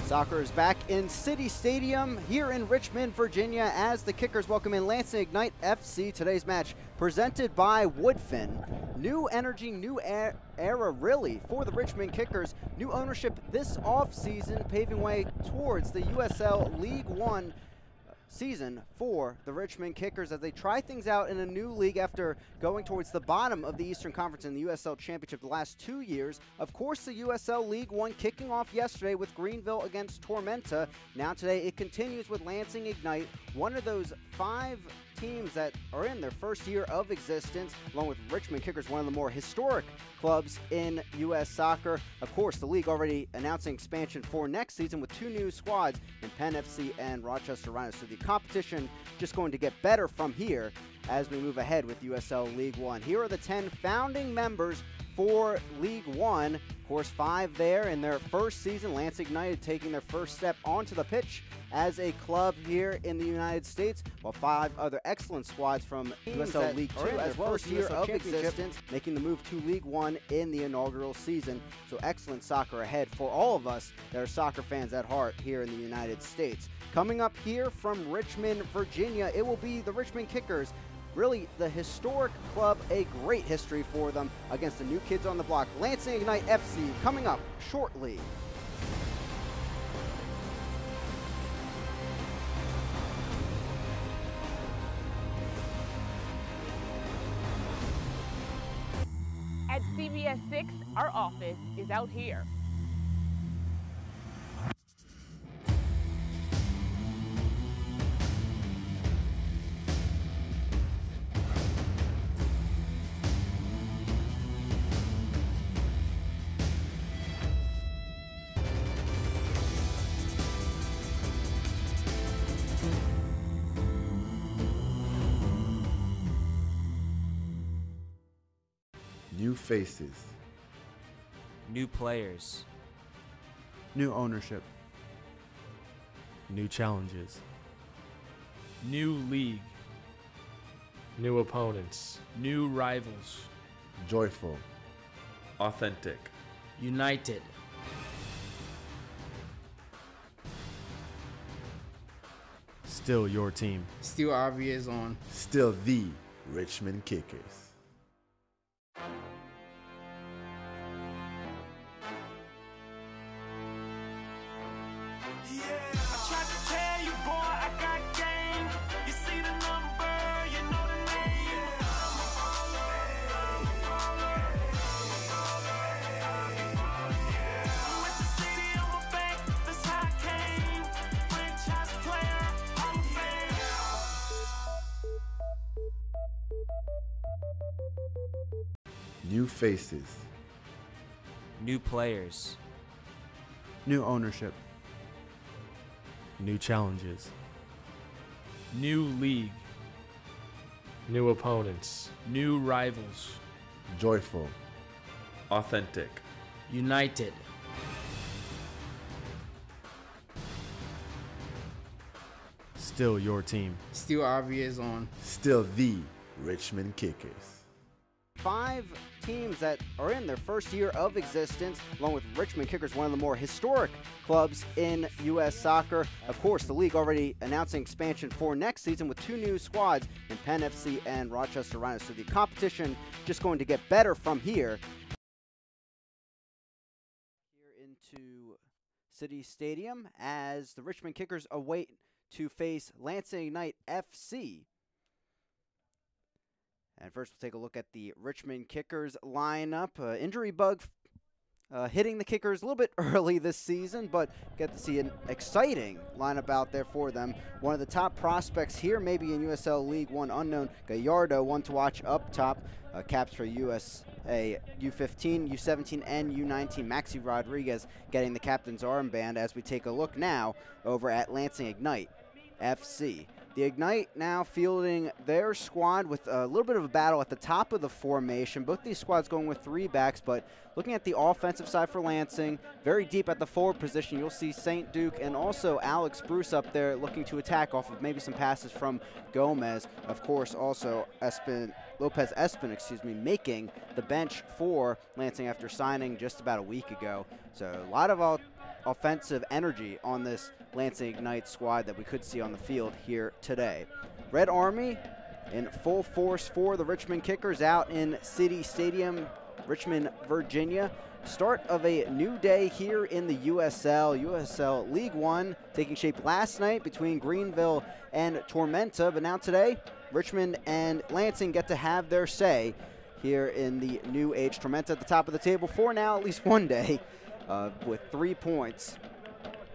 Soccer is back in City Stadium here in Richmond, Virginia, as the Kickers welcome in Lansing Ignite FC. Today's match presented by Woodfin. New energy, new era really for the Richmond Kickers. New ownership this offseason, paving way towards the USL League One season for the Richmond Kickers as they try things out in a new league after going towards the bottom of the Eastern Conference in the USL Championship the last 2 years. Of course, the USL League One kicking off yesterday with Greenville against Tormenta. Now today it continues with Lansing Ignite, one of those 5 teams that are in their first year of existence, along with Richmond Kickers, one of the more historic clubs in U.S. soccer. Of course, the league already announcing expansion for next season with 2 new squads in Penn FC and Rochester Rhinos. So the competition just going to get better from here as we move ahead with USL League One. Here are the 10 founding members for League One. Of course, 5 there in their first season. Lansing United taking their first step onto the pitch as a club here in the United States, while 5 other excellent squads from USL League Two as well as year of existence, making the move to League One in the inaugural season. So excellent soccer ahead for all of us that are soccer fans at heart here in the United States. Coming up here from Richmond, Virginia, it will be the Richmond Kickers. Really, the historic club, a great history for them against the new kids on the block. Lansing Ignite FC coming up shortly. At CBS 6, our office is out here. New faces. New players. New ownership. New challenges. New league. New opponents. New rivals. Joyful. Authentic. United. Still your team. Still our liaison. Still the Richmond Kickers. New faces. New players. New ownership. New challenges. New league. New opponents. New rivals. Joyful. Authentic. United. Still your team. Still our liaison. Still the Richmond Kickers. 5 teams that are in their first year of existence, along with Richmond Kickers, one of the more historic clubs in U.S. soccer. Of course, the league already announcing expansion for next season with 2 new squads in Penn FC and Rochester Rhinos. So the competition just going to get better from here. Here into City Stadium as the Richmond Kickers await to face Lansing Ignite FC. And first, we'll take a look at the Richmond Kickers lineup. Injury bug hitting the Kickers a little bit early this season, but get to see an exciting lineup out there for them. One of the top prospects here, maybe in USL League One, unknown Gallardo, one to watch up top. Caps for USA U15, U17, and U19. Maxi Rodriguez getting the captain's armband as we take a look now over at Lansing Ignite FC. The Ignite now fielding their squad with a little bit of a battle at the top of the formation. Both these squads going with 3 backs, but looking at the offensive side for Lansing, very deep at the forward position, you'll see St. Duke and also Alex Bruce up there looking to attack off of maybe some passes from Gomez. Of course, also Lopez Espin, making the bench for Lansing after signing just about a week ago. So a lot of offensive energy on this Lansing Ignite squad that we could see on the field here today. Red Army in full force for the Richmond Kickers out in City Stadium, Richmond, Virginia. Start of a new day here in the USL League One, taking shape last night between Greenville and Tormenta, but now today, Richmond and Lansing get to have their say here in the new age. Tormenta at the top of the table for now, at least one day, with 3 points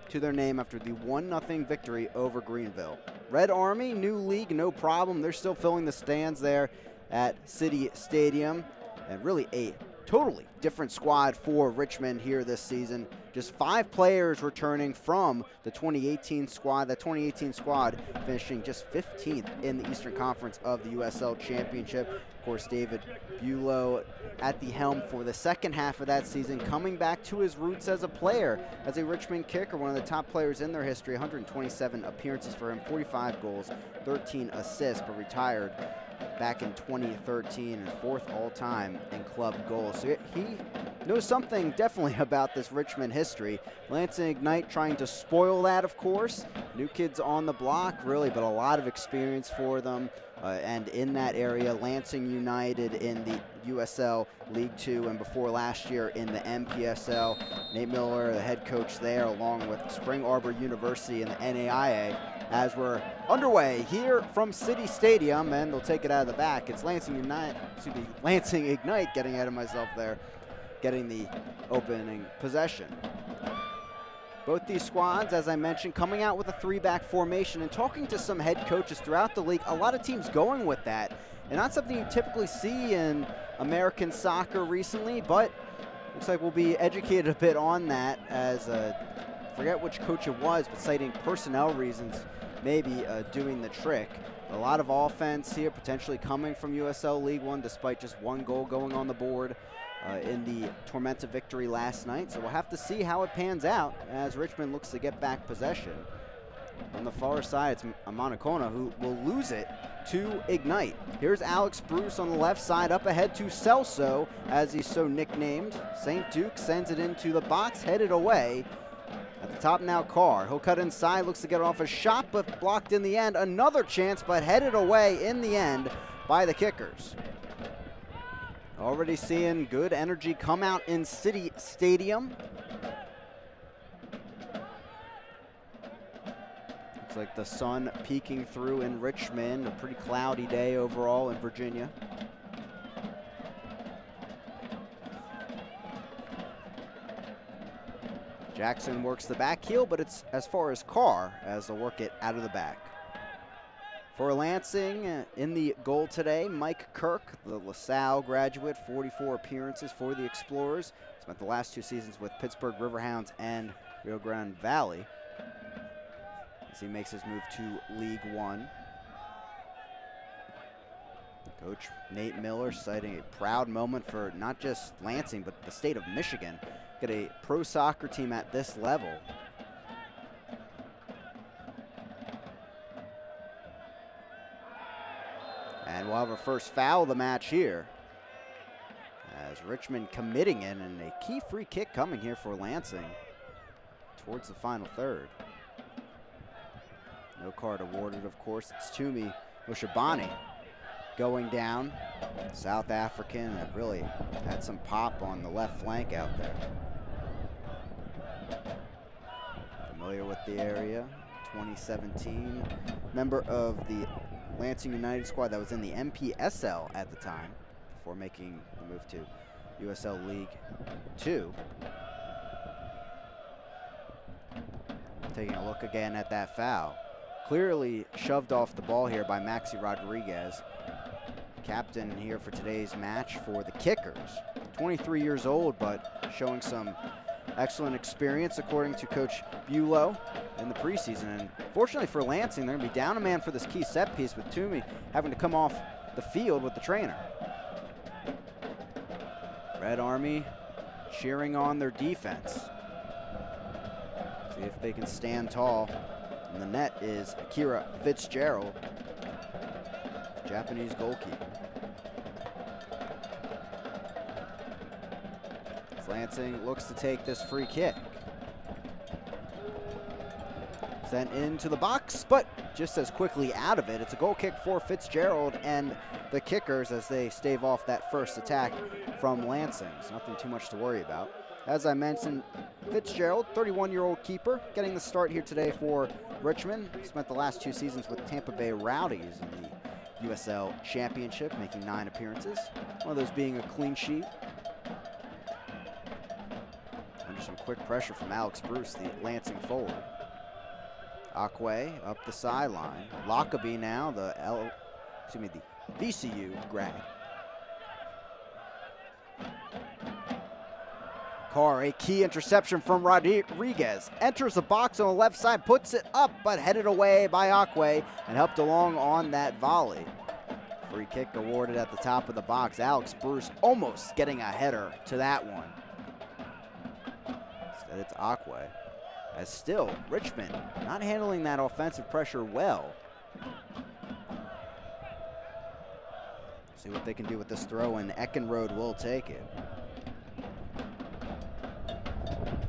to their name after the 1-0 victory over Greenville. Red Army, new league, no problem. They're still filling the stands there at City Stadium, and really a totally different squad for Richmond here this season. Just 5 players returning from the 2018 squad. That 2018 squad finishing just 15th in the Eastern Conference of the USL Championship. Of course, David Bulow at the helm for the second half of that season, coming back to his roots as a player, as a Richmond kicker, one of the top players in their history. 127 appearances for him, 45 goals, 13 assists, but retired back in 2013 and 4th all-time in club goals. So he knows something definitely about this Richmond history. Lansing Ignite trying to spoil that, of course. New kids on the block, really, but a lot of experience for them. And in that area, Lansing United in the USL League 2, and before last year in the MPSL. Nate Miller, the head coach there, along with Spring Arbor University in the NAIA, as we're underway here from City Stadium, and they'll take it out of the back. It's Lansing Ignite, getting ahead of myself there, getting the opening possession. Both these squads, as I mentioned, coming out with a 3-back formation, and talking to some head coaches throughout the league, a lot of teams going with that, and not something you typically see in American soccer recently, but looks like we'll be educated a bit on that, as forget which coach it was, but citing personnel reasons, maybe doing the trick. A lot of offense here, potentially coming from USL League One, despite just 1 goal going on the board in the Tormenta victory last night. So we'll have to see how it pans out as Richmond looks to get back possession. On the far side, it's Amanacona who will lose it to Ignite. Here's Alex Bruce on the left side, up ahead to Celso, as he's so nicknamed. St. Duke sends it into the box, headed away. At the top now, Carr. He'll cut inside, looks to get off a shot, but blocked in the end. Another chance, but headed away in the end by the Kickers. Already seeing good energy come out in City Stadium. Looks like the sun peeking through in Richmond. A pretty cloudy day overall in Virginia. Jackson works the back heel, but it's as far as Carr as they'll work it out of the back. For Lansing, in the goal today, Mike Kirk, the LaSalle graduate, 44 appearances for the Explorers. Spent the last 2 seasons with Pittsburgh Riverhounds and Rio Grande Valley, as he makes his move to League One. Coach Nate Miller citing a proud moment for not just Lansing, but the state of Michigan. Get a pro soccer team at this level. And we'll have our first foul of the match here, as Richmond committing it, and a key free kick coming here for Lansing towards the final third. No card awarded, of course. It's Tumi Mushabani going down. South African that really had some pop on the left flank out there. Familiar with the area, 2017. Member of the Lansing United squad that was in the MPSL at the time, before making the move to USL League 2. Taking a look again at that foul. Clearly shoved off the ball here by Maxi Rodriguez. Captain here for today's match for the Kickers. 23 years old, but showing some excellent experience according to Coach Bulow in the preseason. And fortunately for Lansing, they're going to be down a man for this key set piece, with Toomey having to come off the field with the trainer. Red Army cheering on their defense. See if they can stand tall. And the net is Akira Fitzgerald, Japanese goalkeeper. Lansing looks to take this free kick. Sent into the box, but just as quickly out of it. It's a goal kick for Fitzgerald and the Kickers as they stave off that first attack from Lansing. So nothing too much to worry about. As I mentioned, Fitzgerald, 31-year-old keeper, getting the start here today for Richmond. Spent the last 2 seasons with Tampa Bay Rowdies in the USL Championship, making 9 appearances. One of those being a clean sheet. Under some quick pressure from Alex Bruce, the Lansing forward. Akwe up the sideline. Lockaby now, the VCU grad. Carr, a key interception from Rodriguez. Enters the box on the left side, puts it up, but headed away by Akwe and helped along on that volley. Free kick awarded at the top of the box. Alex Bruce almost getting a header to that one. Instead it's Akwe. As still, Richmond not handling that offensive pressure well. See what they can do with this throw, and Eckenrode will take it.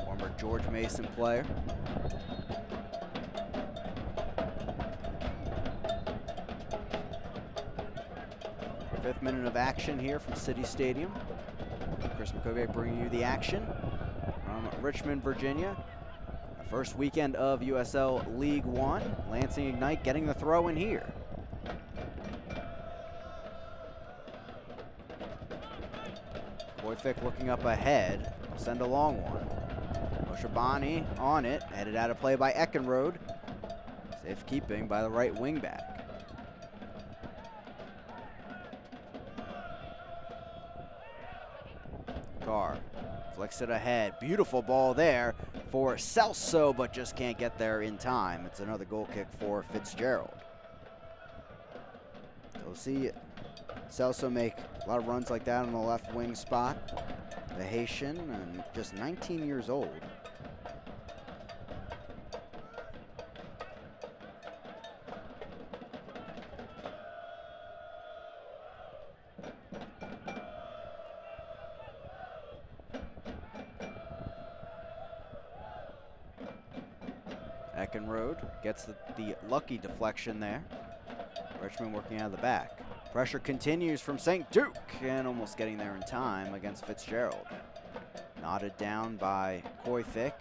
Former George Mason player. Fifth minute of action here from City Stadium. Chris McCovey bringing you the action from Richmond, Virginia. First weekend of USL League One. Lansing Ignite getting the throw in here. Koyfik looking up ahead. Will send a long one. Oshabani on it. Headed out of play by Eckenrode. Safe keeping by the right wing back. Carr flicks it ahead. Beautiful ball there for Celso, but just can't get there in time. It's another goal kick for Fitzgerald. So we'll see Celso make a lot of runs like that on the left wing spot. The Haitian, and just 19 years old. Eckenrode gets the lucky deflection there. Richmond working out of the back. Pressure continues from St. Duke, and almost getting there in time against Fitzgerald. Knotted down by Koyfik.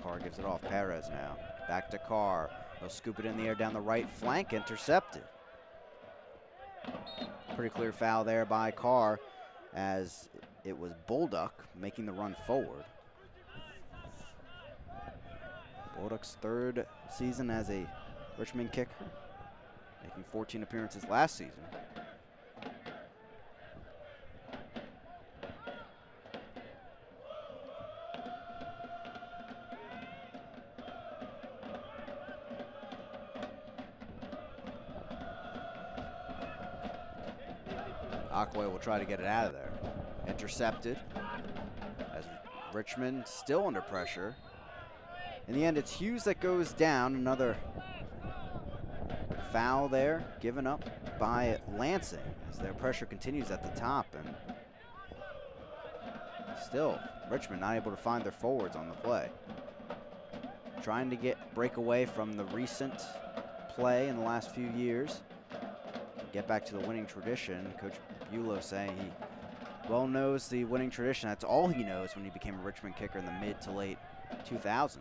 Carr gives it off. Perez now. Back to Carr. He'll scoop it in the air down the right flank. Intercepted. Pretty clear foul there by Carr, as it was Bolduc making the run forward. Bolduc's 3rd season as a Richmond kicker, making 14 appearances last season. Akwe will try to get it out of there. Intercepted, as Richmond still under pressure. In the end, it's Hughes that goes down. Another foul there, given up by Lansing, as their pressure continues at the top. And still, Richmond not able to find their forwards on the play. Trying to break away from the recent play in the last few years. Get back to the winning tradition. Coach Bulow saying he well knows the winning tradition. That's all he knows when he became a Richmond kicker in the mid to late 2000s.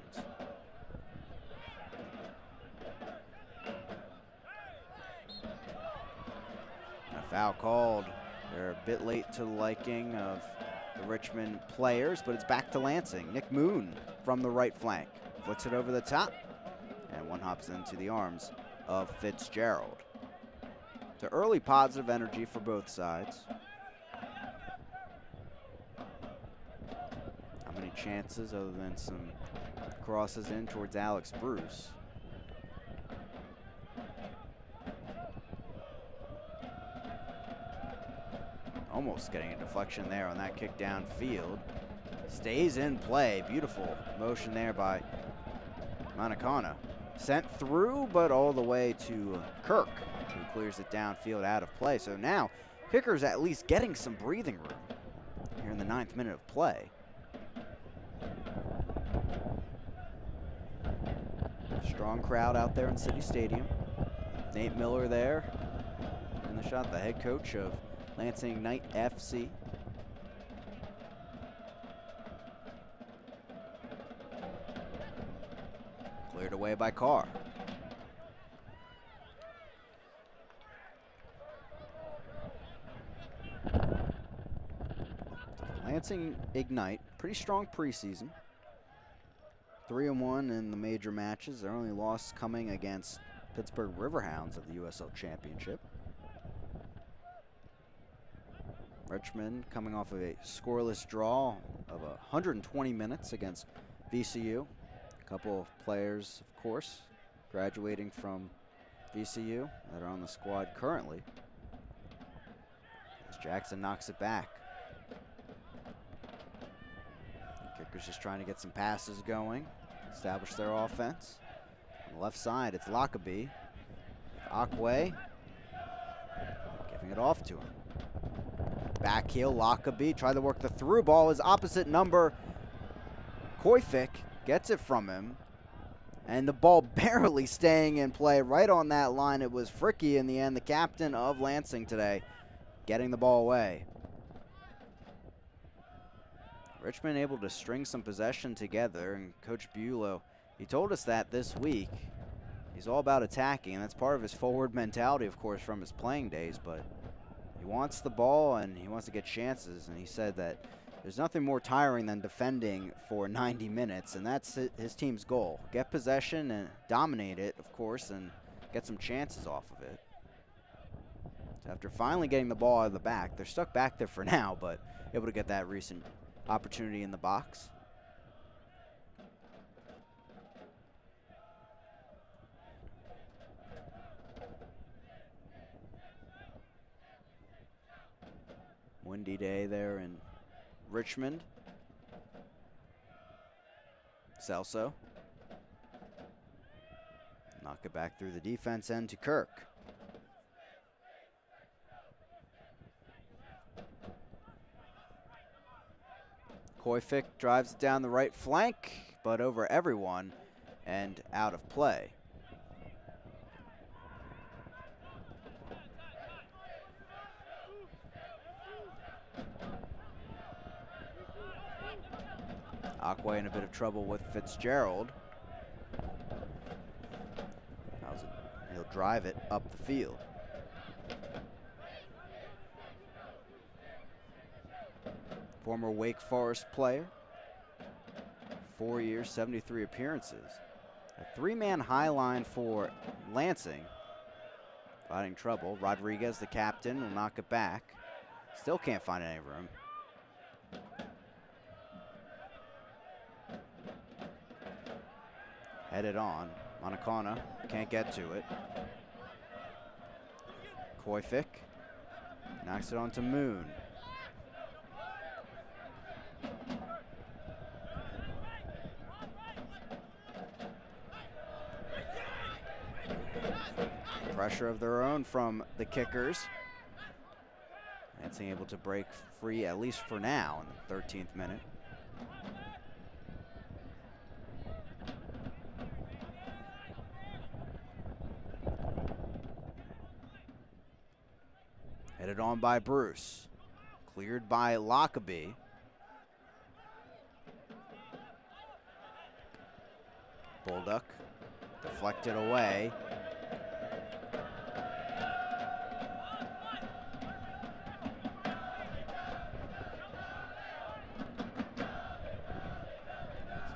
A foul called. They're a bit late to the liking of the Richmond players, but it's back to Lansing. Nick Moon from the right flank. Flicks it over the top, and one hops into the arms of Fitzgerald. So early positive energy for both sides. How many chances other than some crosses in towards Alex Bruce? Almost getting a deflection there on that kick downfield. Stays in play. Beautiful motion there by Manacana. Sent through, but all the way to Kirk, who clears it downfield out of play. So now, Kicker's at least getting some breathing room here in the 9th minute of play. Strong crowd out there in City Stadium. Nate Miller there in the shot, the head coach of Lansing Ignite FC. Cleared away by Carr. Lansing Ignite, pretty strong preseason. 3-1 in the major matches. Their only loss coming against Pittsburgh Riverhounds of the USL Championship. Richmond coming off of a scoreless draw of 120 minutes against VCU. A couple of players, of course, graduating from VCU that are on the squad currently. As Jackson knocks it back. Kickers just trying to get some passes going, establish their offense. On the left side, it's Lockaby. Akwe giving it off to him. Back heel, Lockaby tried to work the through ball. His opposite number, Koifik, gets it from him. And the ball barely staying in play right on that line. It was Fricky in the end, the captain of Lansing today, getting the ball away. Richmond able to string some possession together, and Coach Bulow, he told us that this week. He's all about attacking, and that's part of his forward mentality, of course, from his playing days, but he wants the ball and he wants to get chances, and he said that there's nothing more tiring than defending for 90 minutes, and that's his team's goal. Get possession and dominate it, of course, and get some chances off of it. So after finally getting the ball out of the back, they're stuck back there for now, but able to get that recent opportunity in the box. Windy day there in Richmond. Celso. Knock it back through the defense end to Kirk. Koifik drives it down the right flank, but over everyone and out of play. Akwe in a bit of trouble with Fitzgerald. He'll drive it up the field. Former Wake Forest player. 4 years, 73 appearances. A three-man high line for Lansing. Finding trouble. Rodriguez, the captain, will knock it back. Still can't find any room. Headed on. Monacana can't get to it. Koifik knocks it on to Moon. Pressure of their own from the kickers. Lansing able to break free, at least for now, in the 13th minute. Headed on by Bruce. Cleared by Lockaby. Bullduk deflected away.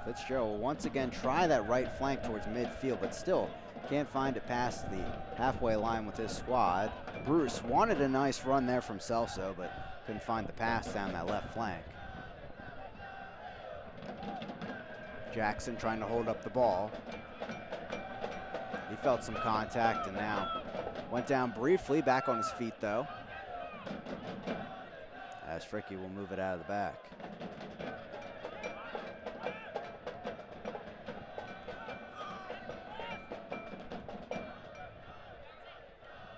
Fitzgerald will once again try that right flank towards midfield, but still can't find it past the halfway line with his squad. Bruce wanted a nice run there from Celso, but couldn't find the pass down that left flank. Jackson trying to hold up the ball. He felt some contact and now went down briefly, back on his feet though. As Fricky will move it out of the back.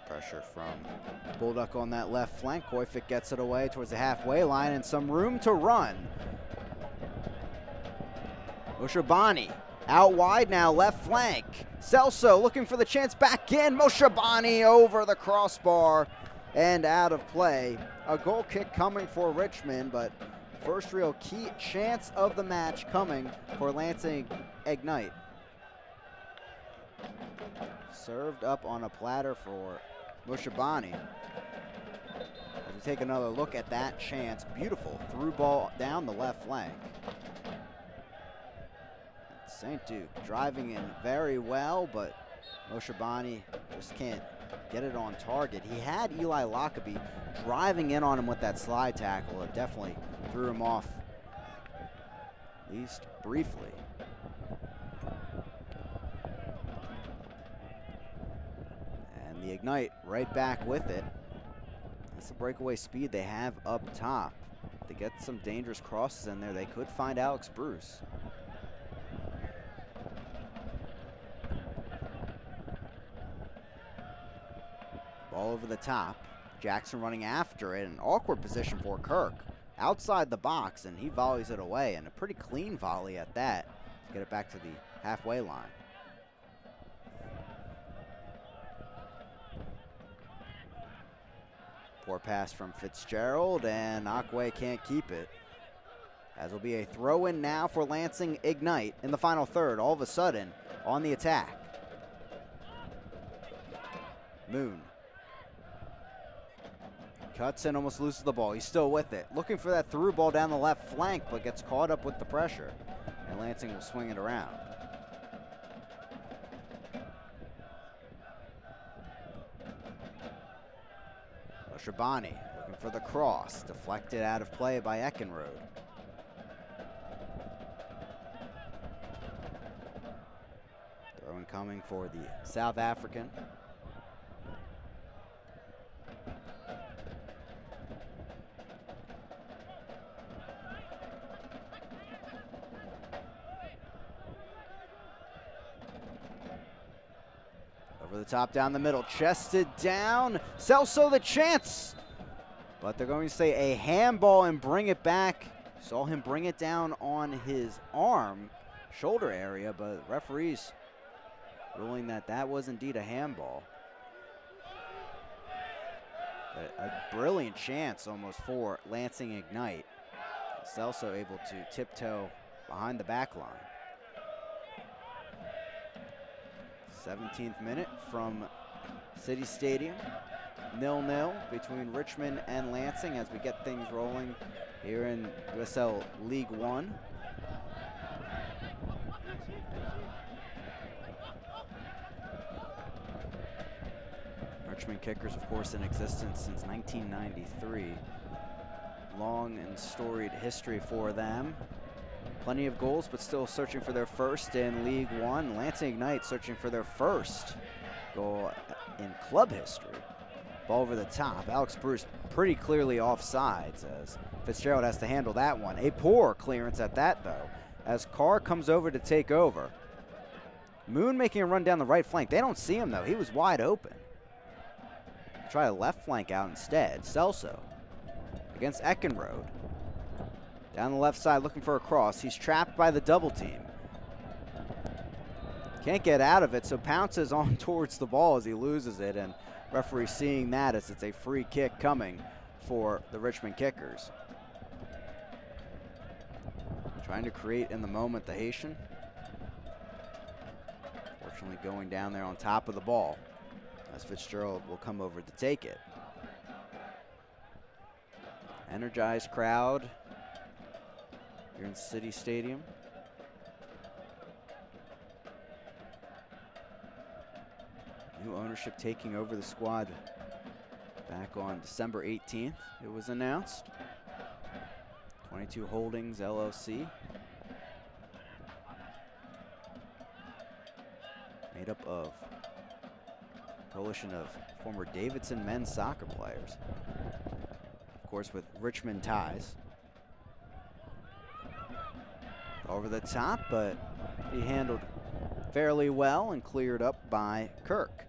Pressure from Bullduk on that left flank. Koifik gets it away towards the halfway line and some room to run. Ushabani Out wide now, left flank. Celso looking for the chance back in. Moshabani over the crossbar and out of play. A goal kick coming for Richmond, but first real key chance of the match coming for Lansing Ignite. Served up on a platter for Moshabani. As we take another look at that chance, beautiful through ball down the left flank. St. Duke driving in very well, but Moshabani just can't get it on target. He had Eli Lockaby driving in on him with that slide tackle. It definitely threw him off, at least briefly. And the Ignite right back with it. That's the breakaway speed they have up top. If they get some dangerous crosses in there, they could find Alex Bruce. Ball over the top. Jackson running after it. An awkward position for Kirk. Outside the box, and he volleys it away, and a pretty clean volley at that to get it back to the halfway line. Poor pass from Fitzgerald, and Akwe can't keep it. As will be a throw-in now for Lansing Ignite in the final third. All of a sudden, on the attack. Moon. Cuts in, almost loses the ball. He's still with it. Looking for that through ball down the left flank, but gets caught up with the pressure. And Lansing will swing it around. Shabani looking for the cross. Deflected out of play by Eckenrode. Throw incoming for the South African. Over the top, down the middle, chested down. Celso the chance. But they're going to say a handball and bring it back. Saw him bring it down on his arm, shoulder area, but referees ruling that that was indeed a handball. But a brilliant chance almost for Lansing Ignite. Celso able to tiptoe behind the back line. 17th minute from City Stadium. 0-0 between Richmond and Lansing as we get things rolling here in USL League One. Richmond Kickers, of course, in existence since 1993. Long and storied history for them. Plenty of goals, but still searching for their first in League One. Lansing Ignite searching for their first goal in club history. Ball over the top. Alex Bruce pretty clearly offsides as Fitzgerald has to handle that one. A poor clearance at that, though, as Carr comes over to take over. Moon making a run down the right flank. They don't see him, though. He was wide open. Try a left flank out instead. Celso against Eckenrode. Down the left side looking for a cross. He's trapped by the double team. Can't get out of it, so pounces on towards the ball as he loses it, and referee seeing that as it's a free kick coming for the Richmond Kickers. Trying to create in the moment, the Haitian. Fortunately going down there on top of the ball as Fitzgerald will come over to take it. Energized crowd here in City Stadium. New ownership taking over the squad back on December 18th, it was announced. 22 Holdings LLC. Made up of a coalition of former Davidson men's soccer players. Of course, with Richmond ties. Over the top, but he handled fairly well and cleared up by Kirk.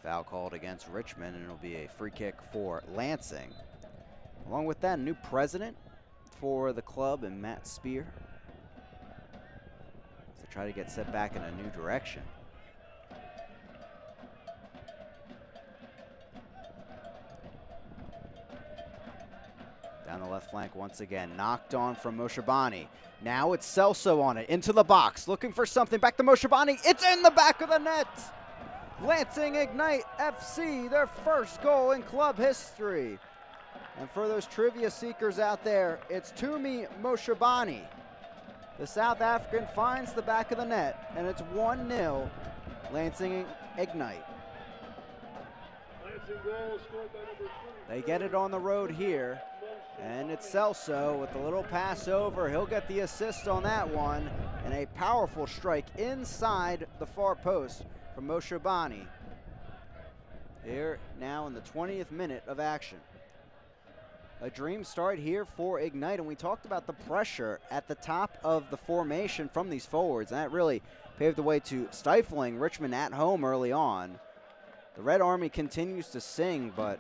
Foul called against Richmond, and it'll be a free kick for Lansing. Along with that, a new president, for the club and Matt Spear. To try to get set back in a new direction. Down the left flank once again. Knocked on from Moshabani. Now it's Celso on it. Into the box. Looking for something. Back to Moshabani. It's in the back of the net. Lansing Ignite FC, their first goal in club history. And for those trivia seekers out there, it's Tumi Moshabani. The South African finds the back of the net, and it's 1-0 Lansing Ignite. They get it on the road here, and it's Celso with a little pass over. He'll get the assist on that one, and a powerful strike inside the far post from Moshabani. Here now in the 20th minute of action. A dream start here for Ignite, and we talked about the pressure at the top of the formation from these forwards, and that really paved the way to stifling Richmond at home early on. The Red Army continues to sing, but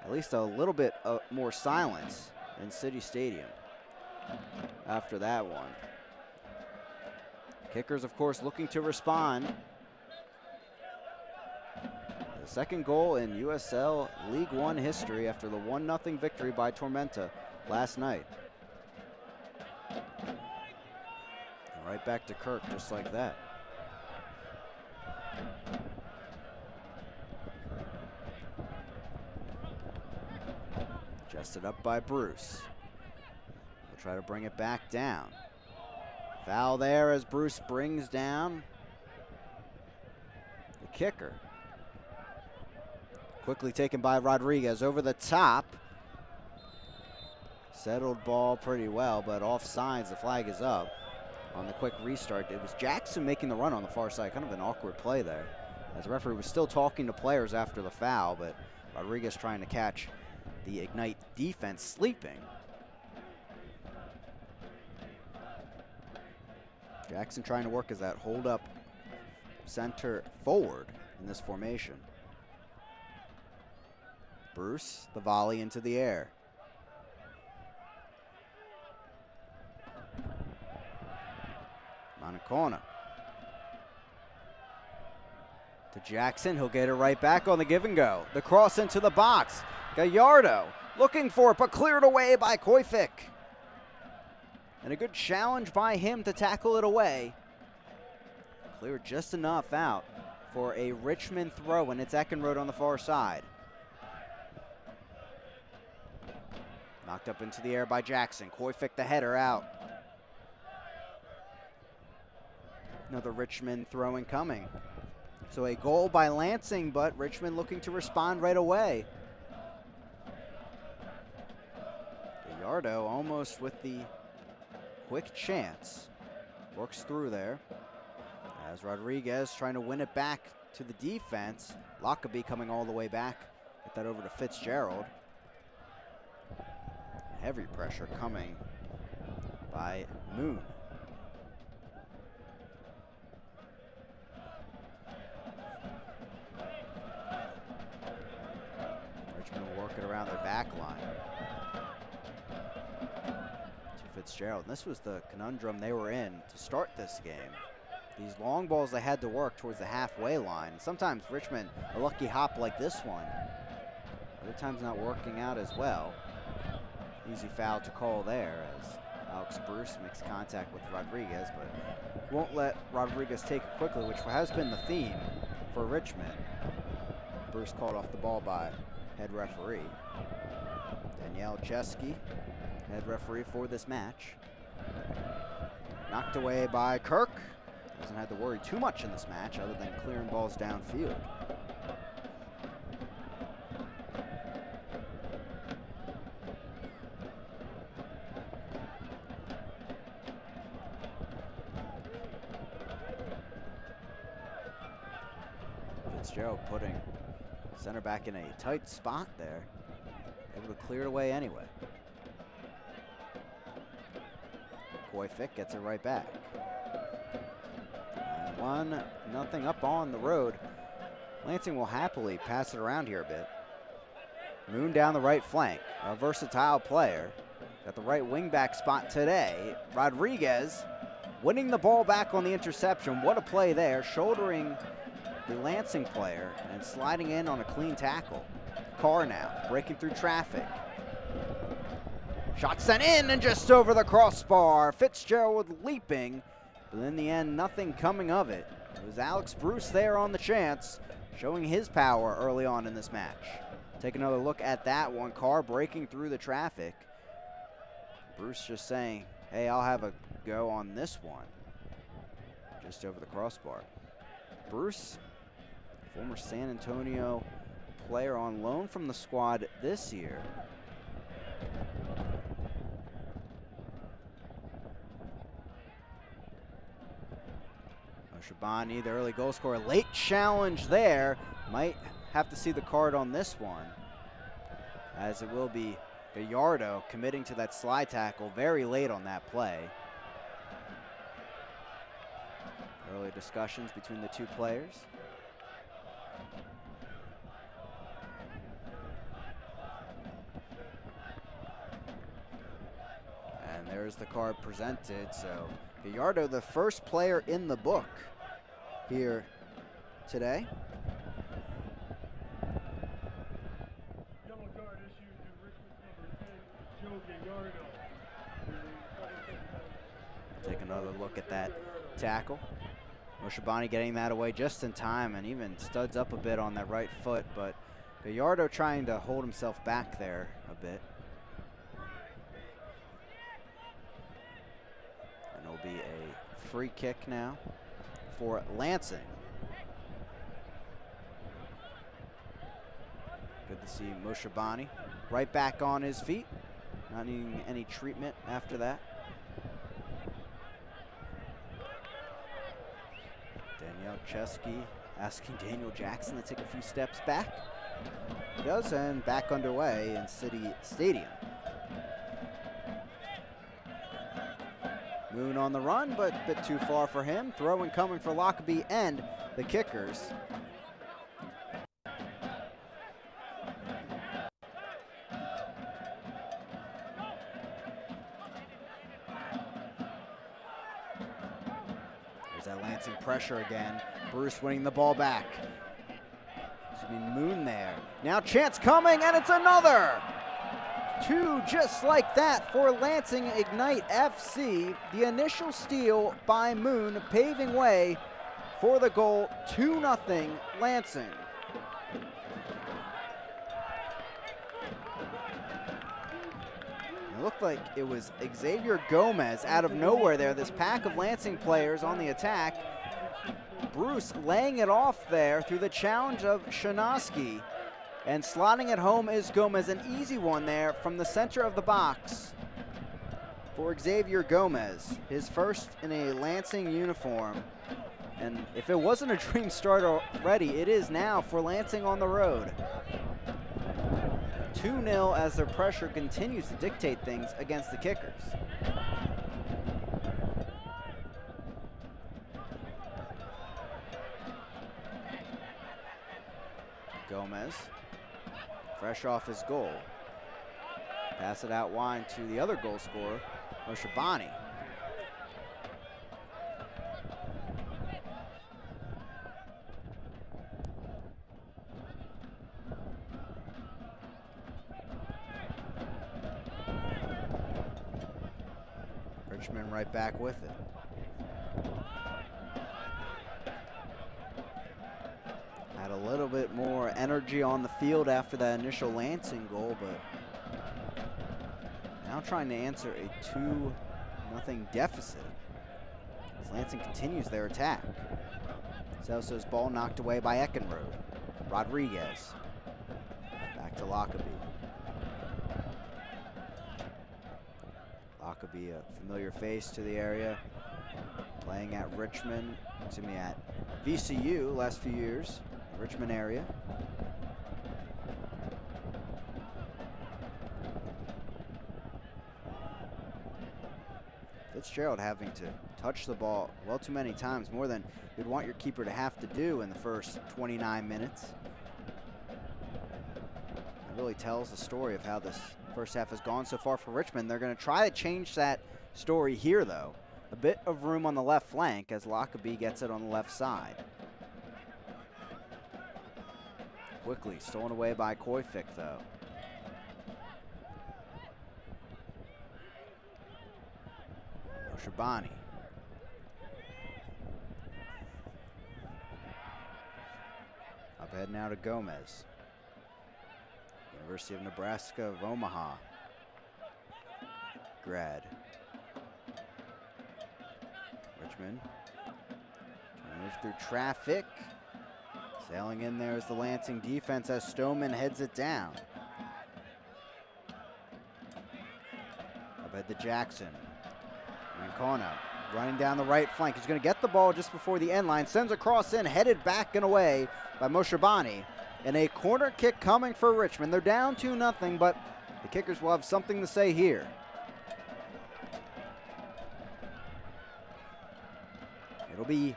at least a little bit more silence in City Stadium after that one. Kickers, of course, looking to respond. The second goal in USL League One history after the 1-0 victory by Tormenta last night. And right back to Kirk just like that. Adjusted up by Bruce. We'll try to bring it back down. Foul there as Bruce brings down the kicker. Quickly taken by Rodriguez over the top. Settled ball pretty well, but offsides, the flag is up on the quick restart. It was Jackson making the run on the far side. Kind of an awkward play there, as the referee was still talking to players after the foul, but Rodriguez trying to catch the Ignite defense sleeping. Jackson trying to work as that hold up center forward in this formation. Bruce, the volley into the air. Manacona. To Jackson, he'll get it right back on the give and go. The cross into the box. Gallardo looking for it, but cleared away by Koifik. And a good challenge by him to tackle it away. Cleared just enough out for a Richmond throw, and it's Eckenrode on the far side. Knocked up into the air by Jackson. Koifik the header out. Another Richmond throw incoming. So a goal by Lansing, but Richmond looking to respond right away. Gallardo almost with the quick chance. Works through there. As Rodriguez trying to win it back to the defense. Lockerbie coming all the way back. Get that over to Fitzgerald. Heavy pressure coming by Moon. Richmond will work it around their back line. To Fitzgerald. And this was the conundrum they were in to start this game. These long balls they had to work towards the halfway line. Sometimes Richmond, a lucky hop like this one. Other times not working out as well. Easy foul to call there as Alex Bruce makes contact with Rodriguez, but won't let Rodriguez take it quickly, which has been the theme for Richmond. Bruce called off the ball by head referee. Danielle Chesky, head referee for this match. Knocked away by Kirk. Doesn't have to worry too much in this match other than clearing balls downfield. Fitzgerald putting center back in a tight spot there. Able to clear it away anyway. Koifik gets it right back. And 1-0 up on the road. Lansing will happily pass it around here a bit. Moon down the right flank. A versatile player. at the right wingback spot today. Rodriguez winning the ball back on the interception. What a play there, shouldering the Lansing player and sliding in on a clean tackle. Carr now breaking through traffic. Shot sent in and just over the crossbar. Fitzgerald leaping, but in the end, nothing coming of it. It was Alex Bruce there on the chance, showing his power early on in this match. Take another look at that one. Carr breaking through the traffic. Bruce just saying, hey, I'll have a go on this one. Just over the crossbar. Bruce, former San Antonio player on loan from the squad this year. Shabani, the early goal scorer, late challenge there. Might have to see the card on this one, as it will be Gallardo committing to that slide tackle very late on that play. Early discussions between the two players. And there's the card presented, so Gallardo, the first player in the book here today. Yellow card issued to Richmond number 10, Joe Gallardo. Take another look at that tackle. Moshabani getting that away just in time and even studs up a bit on that right foot, but Gallardo trying to hold himself back there a bit. And it'll be a free kick now for Lansing. Good to see Moshabani right back on his feet, not needing any treatment after that. Danielle Chesky asking Daniel Jackson to take a few steps back. He does, and back underway in City Stadium. Moon on the run, but a bit too far for him. Throw-in coming for Lockerbie and the Kickers. There's that Lansing pressure again. Bruce winning the ball back. Should be Moon there. Now chance coming, and it's another! Two just like that for Lansing Ignite FC. The initial steal by Moon paving way for the goal. 2-0 Lansing. It looked like it was Xavier Gomez out of nowhere there. This pack of Lansing players on the attack. Bruce laying it off there through the challenge of Shanoski. And slotting it home is Gomez, an easy one there from the center of the box for Xavier Gomez, his first in a Lansing uniform. And if it wasn't a dream start already, it is now for Lansing on the road. 2-0 as their pressure continues to dictate things against the Kickers. Gomez. Fresh off his goal. Pass it out wide to the other goal scorer, Moshabani. Richmond right back with it. Had a little bit more energy on the field after that initial Lansing goal, but now trying to answer a 2-0 deficit as Lansing continues their attack. Celso's ball knocked away by Eckenrode. Rodriguez. Back to Lockerbie. Lockerbie, a familiar face to the area, playing at Richmond, excuse me, at VCU last few years. Richmond area. Fitzgerald having to touch the ball well too many times, more than you'd want your keeper to have to do in the first 29 minutes. It really tells the story of how this First half has gone so far for Richmond. They're going to try to change that story here, though. A bit of room on the left flank as Lockerbie gets it on the left side. Quickly stolen away by Koyfik, though. Shabani. Up ahead now to Gomez. University of Nebraska of Omaha grad. Richmond trying to move through traffic. Sailing in there is the Lansing defense as Stoneman heads it down. Up ahead to Jackson. Mancona running down the right flank. He's going to get the ball just before the end line. Sends a cross in, headed back and away by Moshabani. And a corner kick coming for Richmond. They're down 2-0, but the Kickers will have something to say here. It'll be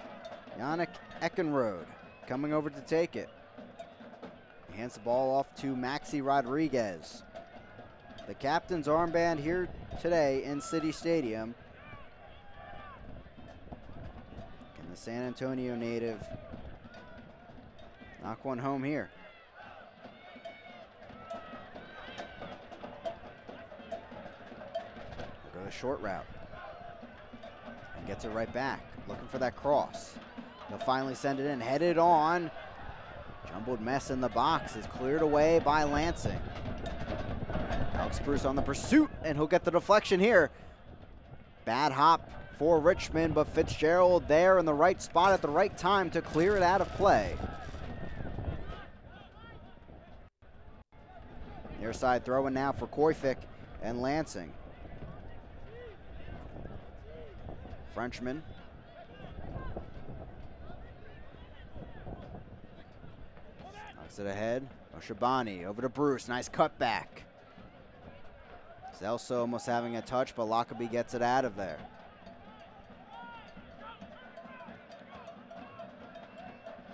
Yannick Eckenrode coming over to take it. He hands the ball off to Maxi Rodriguez. The captain's armband here today in City Stadium. Can the San Antonio native knock one home here? We'll go the short route. And gets it right back. Looking for that cross. He'll finally send it in. Headed on. Jumbled mess in the box is cleared away by Lansing. Alex Bruce on the pursuit, and he'll get the deflection here. Bad hop for Richmond, but Fitzgerald there in the right spot at the right time to clear it out of play. Near side throwing now for Koyfik and Lansing. Frenchman. Knocks it ahead. Oshabani over to Bruce. Nice cutback. Zelso almost having a touch, but Lockerbie gets it out of there.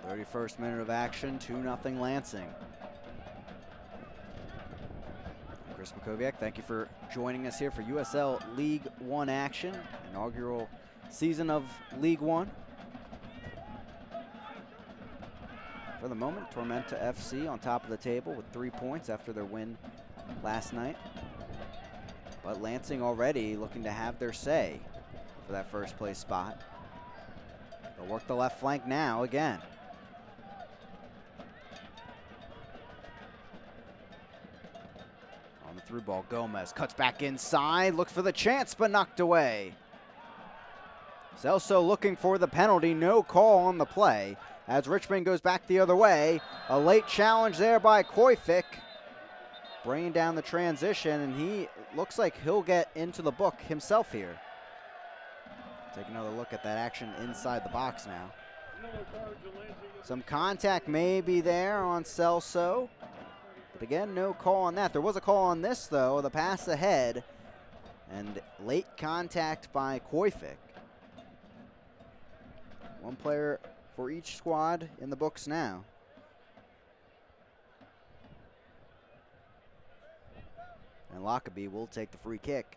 '31st minute of action, 2-0 Lansing. I'm Chris Makoviak, thank you for joining us here for USL League One action, inaugural season of League One. For the moment, Tormenta FC on top of the table with 3 points after their win last night. But Lansing already looking to have their say for that first place spot. They'll work the left flank now again. On the through ball, Gomez cuts back inside, looks for the chance, but knocked away. Celso looking for the penalty, no call on the play. As Richmond goes back the other way, a late challenge there by Koyfik. Bringing down the transition, and he looks like he'll get into the book himself here. Take another look at that action inside the box now. Some contact may be there on Celso, but again, no call on that. There was a call on this, though, the pass ahead, and late contact by Koyfik. One player for each squad in the books now. And Lockerbie will take the free kick.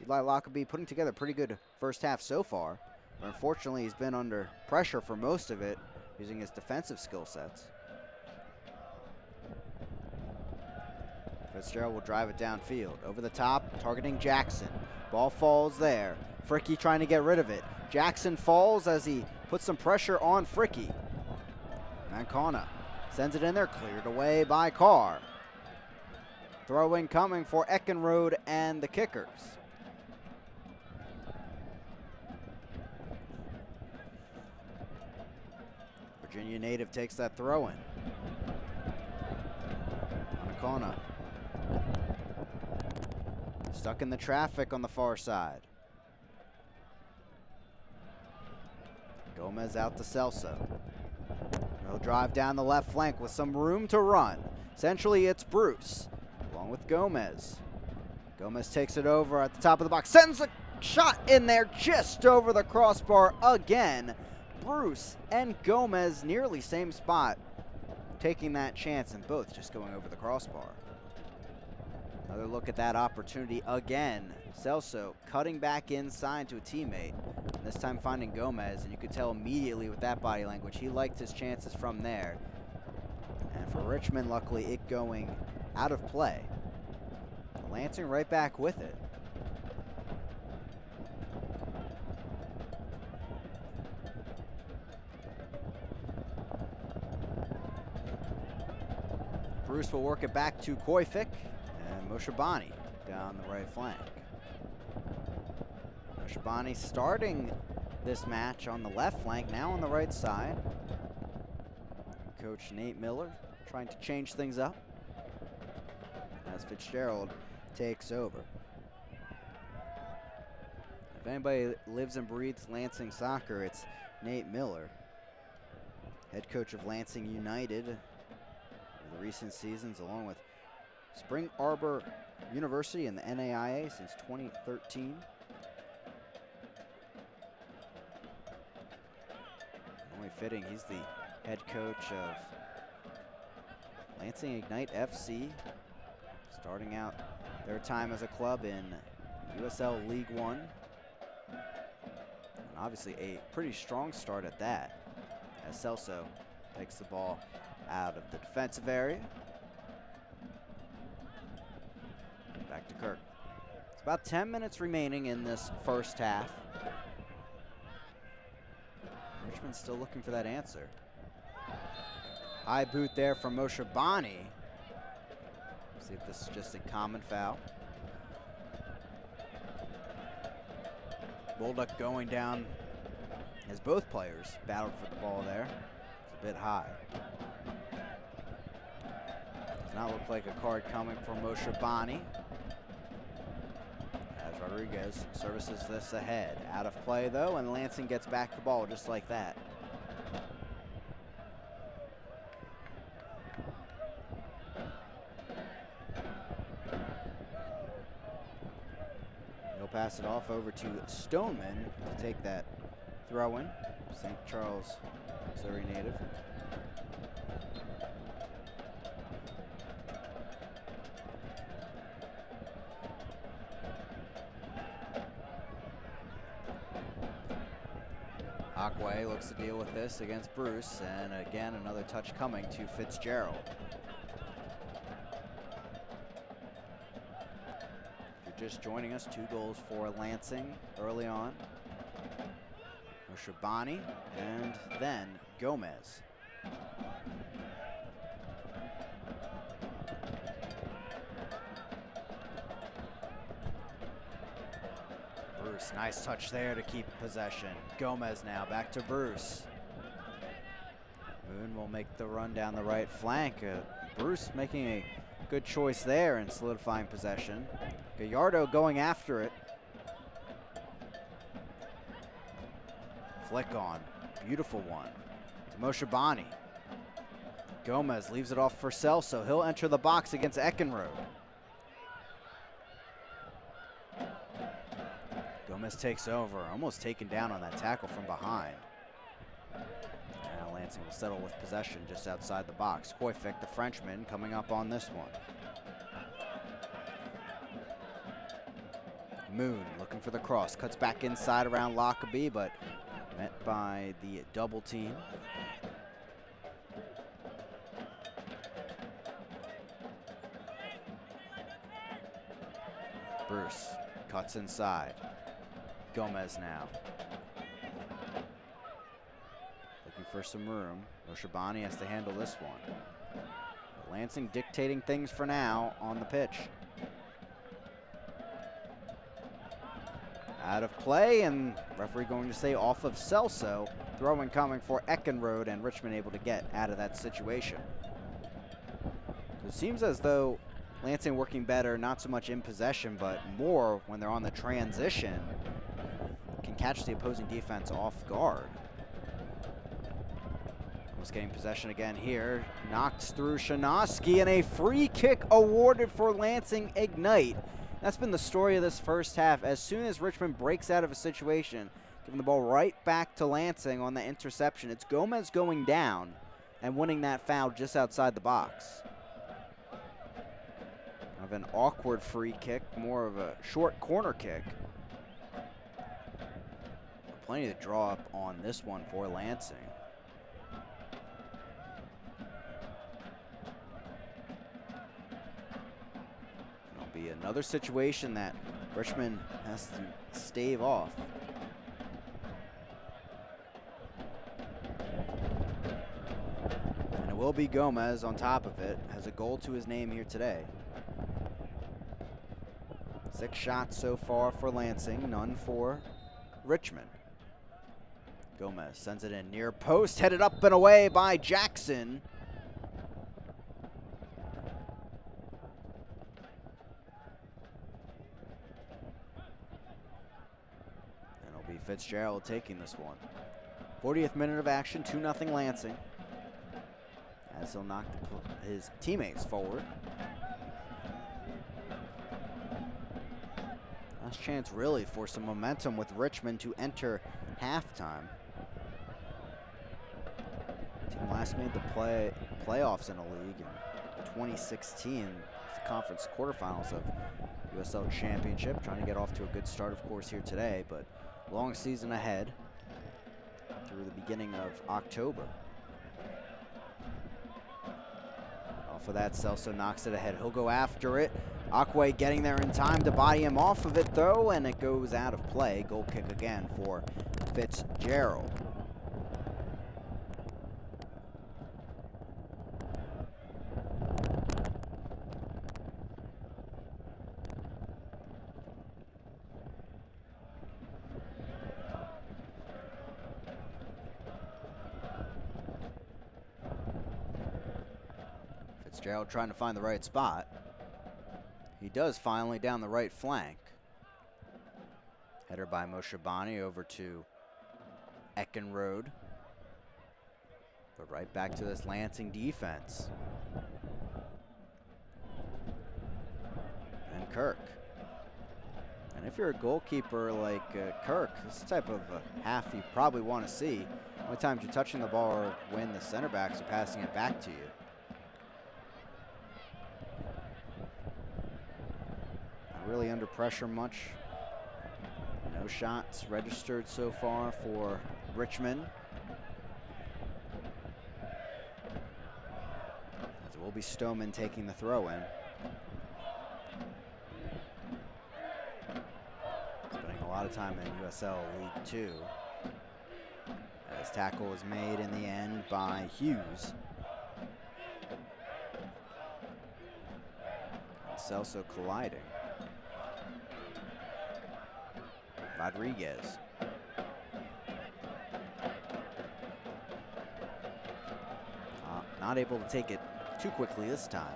Eli Lockerbie putting together a pretty good first half so far, but unfortunately he's been under pressure for most of it, using his defensive skill sets. Fitzgerald will drive it downfield. Over the top, targeting Jackson. Ball falls there. Fricky trying to get rid of it. Jackson falls as he puts some pressure on Fricky. Mancona sends it in there, cleared away by Carr. Throw-in coming for Eckenrode and the Kickers. Virginia native takes that throw-in. Mancona. Stuck in the traffic on the far side. Gomez out to Celso. He'll drive down the left flank with some room to run. Centrally, it's Bruce, along with Gomez. Gomez takes it over at the top of the box, sends a shot in there just over the crossbar again. Bruce and Gomez nearly same spot, taking that chance and both just going over the crossbar. Another look at that opportunity again. Celso cutting back inside to a teammate. And this time finding Gomez, and you could tell immediately with that body language, he liked his chances from there. And for Richmond, luckily, it going out of play. Lansing right back with it. Bruce will work it back to Koifik, and Moshabani down the right flank. Moshabani starting this match on the left flank, now on the right side. Coach Nate Miller trying to change things up as Fitzgerald takes over. If anybody lives and breathes Lansing soccer, it's Nate Miller, head coach of Lansing United in the recent seasons, along with Spring Arbor University and the NAIA since 2013. Only fitting he's the head coach of Lansing Ignite FC, starting out their time as a club in USL League One. And obviously a pretty strong start at that, as Celso takes the ball out of the defensive area. Back to Kirk. It's about 10 minutes remaining in this first half. Richmond's still looking for that answer. High boot there from Moshabani. See if this is just a common foul. Bolduc going down as both players battled for the ball there. It's a bit high. Does not look like a card coming for Moshabani, as Rodriguez services this ahead. Out of play though, and Lansing gets back the ball just like that. He'll pass it off over to Stoneman to take that throw in. St. Charles, Missouri native. Aquay looks to deal with this against Bruce, and again another touch coming to Fitzgerald. If you're just joining us, 2 goals for Lansing early on. Moshabani and then Gomez. Bruce, nice touch there to keep possession. Gomez now back to Bruce. Moon will make the run down the right flank. Bruce making a good choice there and solidifying possession. Gallardo going after it. Flick on, beautiful one to Moshabani. Gomez leaves it off for Celso. He'll enter the box against Eckenrode. Gomez takes over, almost taken down on that tackle from behind. Now Lansing will settle with possession just outside the box. Koifik, the Frenchman, coming up on this one. Moon looking for the cross, cuts back inside around Lockerbie, but met by the double team. Bruce cuts inside. Gomez now. Looking for some room. Moshabani has to handle this one. Lansing dictating things for now on the pitch. Out of play, and referee going to say off of Celso. Throw-in coming for Eckenrode, and Richmond able to get out of that situation. It seems as though Lansing working better, not so much in possession, but more when they're on the transition, can catch the opposing defense off guard. Almost getting possession again here. Knocks through Shanoski, and a free kick awarded for Lansing Ignite. That's been the story of this first half. As soon as Richmond breaks out of a situation, giving the ball right back to Lansing on the interception, it's Gomez going down and winning that foul just outside the box. of an awkward free kick, more of a short corner kick. Plenty to draw up on this one for Lansing. It'll be another situation that Richmond has to stave off. And it will be Gomez on top of it. Has a goal to his name here today. 6 shots so far for Lansing, none for Richmond. Gomez sends it in near post, headed up and away by Jackson. And it'll be Fitzgerald taking this one. 40th minute of action, 2-0 Lansing. As he'll knock his teammates forward. Last chance really for some momentum with Richmond to enter halftime. Team last made the playoffs in a league in 2016, the conference quarterfinals of USL Championship. Trying to get off to a good start, of course, here today, but long season ahead through the beginning of October. Off of that, Celso knocks it ahead. He'll go after it. Akwe getting there in time to body him off of it, though, and it goes out of play. Goal kick again for Fitzgerald. Fitzgerald trying to find the right spot. He does finally down the right flank. Header by Moshabani over to Eckenrode. But right back to this Lansing defense. And Kirk. And if you're a goalkeeper like Kirk, this is the type of half you probably want to see. The only times you're touching the ball are when the center backs are passing it back to you. Really under pressure much. No shots registered so far for Richmond. As it will be Stoneman taking the throw in. Spending a lot of time in USL League 2. As tackle was made in the end by Hughes. And Celso colliding. Rodriguez. Not able to take it too quickly this time.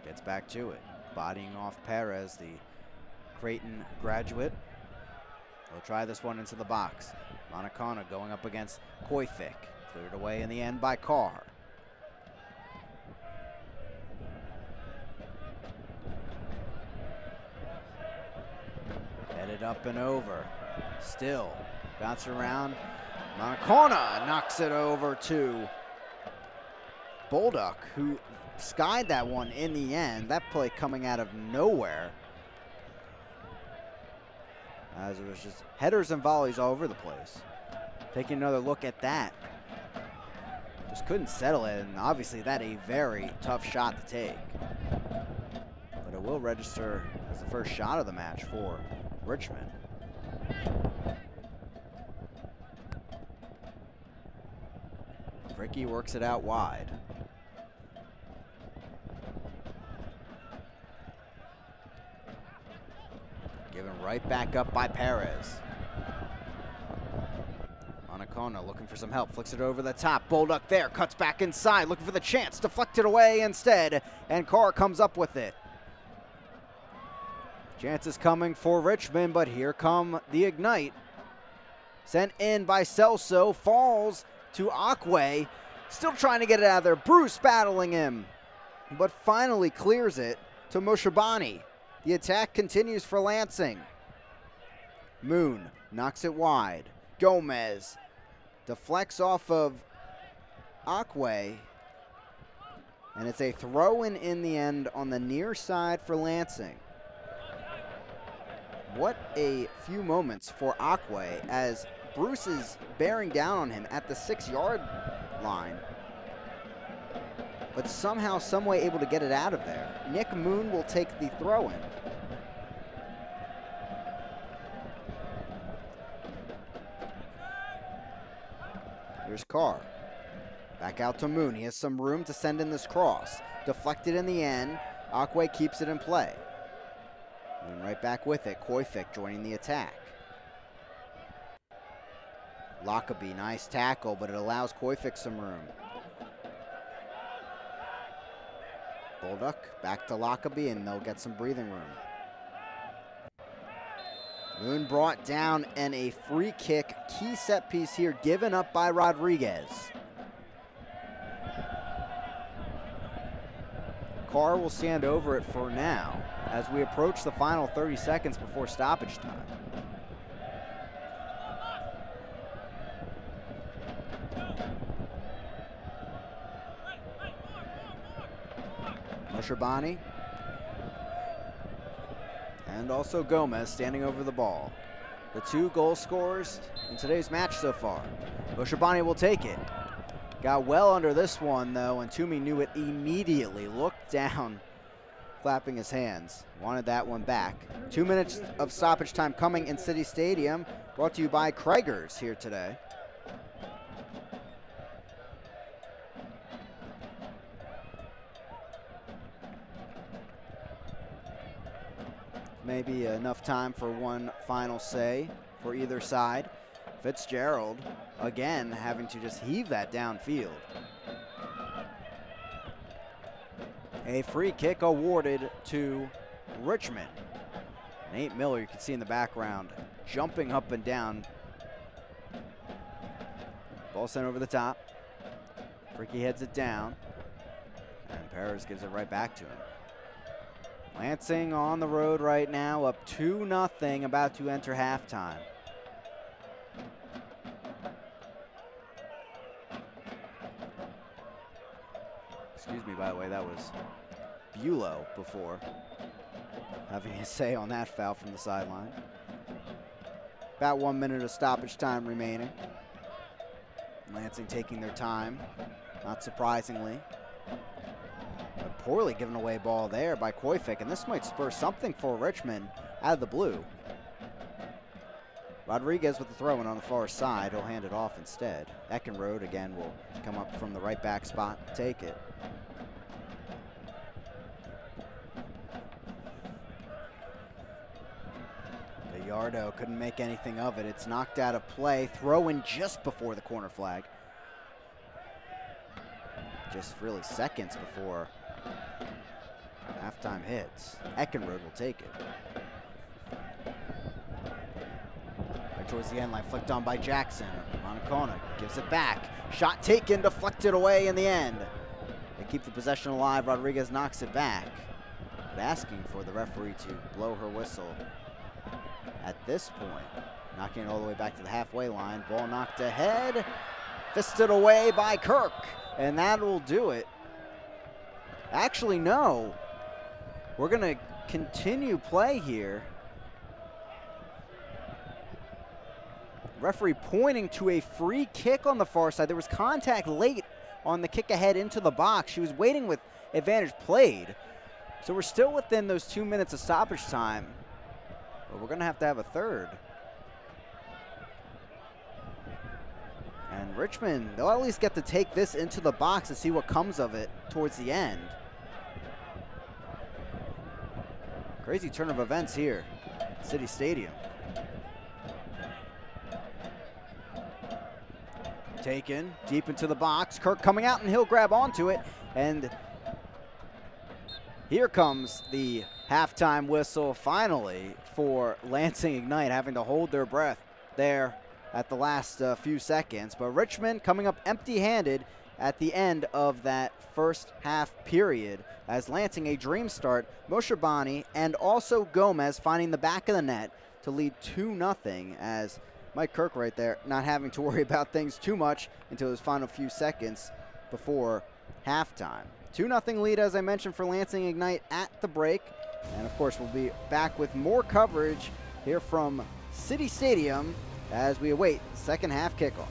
Gets back to it. Bodying off Perez, the Creighton graduate. He'll try this one into the box. Monacona going up against Koifik. Cleared away in the end by Carr. Up and over. Still bouncing around. Monacona knocks it over to Bolduc, who skied that one in the end. That play coming out of nowhere. As it was just headers and volleys all over the place. Taking another look at that. Just couldn't settle it, and obviously that a very tough shot to take. But it will register as the first shot of the match for Richmond. Ricky works it out wide. Given right back up by Perez. Monacona looking for some help, flicks it over the top. Bolduc there, cuts back inside, looking for the chance, deflected away instead, and Carr comes up with it. Chances coming for Richmond, but here come the Ignite. Sent in by Celso, falls to Akwe. Still trying to get it out of there. Bruce battling him, but finally clears it to Moshabani. The attack continues for Lansing. Moon knocks it wide. Gomez deflects off of Akwe. And it's a throw-in in the end on the near side for Lansing. What a few moments for Akwe as Bruce is bearing down on him at the 6-yard line. But somehow, someway able to get it out of there. Nick Moon will take the throw-in. Here's Carr. Back out to Moon. He has some room to send in this cross. Deflected in the end. Akwe keeps it in play. Moon right back with it. Koifik joining the attack. Lockaby, nice tackle, but it allows Koifik some room. Bolduc back to Lockaby, and they'll get some breathing room. Moon brought down, and a free kick, key set piece here, given up by Rodriguez. Carr will stand over it for now as we approach the final 30 seconds before stoppage time. Mushabani and also Gomez standing over the ball. The 2 goal scorers in today's match so far. Mushabani will take it. Got well under this one though, and Toomey knew it immediately. Looked down, clapping his hands. Wanted that one back. 2 minutes of stoppage time coming in City Stadium. Brought to you by Krieger's here today. Maybe enough time for one final say for either side. Fitzgerald, again, having to just heave that downfield. A free kick awarded to Richmond. Nate Miller, you can see in the background, jumping up and down. Ball sent over the top. Fricky heads it down. And Perez gives it right back to him. Lansing on the road right now, up 2-0, about to enter halftime. Excuse me, by the way, that was Bulow before, having a say on that foul from the sideline. About 1 minute of stoppage time remaining. Lansing taking their time, not surprisingly. A poorly given away ball there by Koifik, and this might spur something for Richmond out of the blue. Rodriguez with the throw-in on the far side. He'll hand it off instead. Eckenrode again will come up from the right back spot, take it. Gallardo couldn't make anything of it. It's knocked out of play. Throw-in just before the corner flag. Just really seconds before halftime hits. Eckenrode will take it. Right towards the end line, flicked on by Jackson. Moncona gives it back. Shot taken, deflected away in the end. They keep the possession alive. Rodriguez knocks it back. But asking for the referee to blow her whistle at this point. Knocking it all the way back to the halfway line. Ball knocked ahead. Fisted away by Kirk. And that will do it. Actually, no. We're going to continue play here. Referee pointing to a free kick on the far side. There was contact late on the kick ahead into the box. She was waiting with advantage played. So we're still within those 2 minutes of stoppage time. But we're going to have a third. And Richmond, they'll at least get to take this into the box and see what comes of it towards the end. Crazy turn of events here at City Stadium. Taken deep into the box. Kirk coming out, and he'll grab onto it. And here comes the halftime whistle finally for Lansing Ignite, having to hold their breath there at the last few seconds. But Richmond coming up empty-handed at the end of that first half period as Lansing, a dream start. Moshabani and also Gomez finding the back of the net to lead 2-0 as Mike Kirk right there not having to worry about things too much until his final few seconds before halftime. 2-0 lead, as I mentioned, for Lansing Ignite at the break. And, of course, we'll be back with more coverage here from City Stadium as we await the second half kickoff.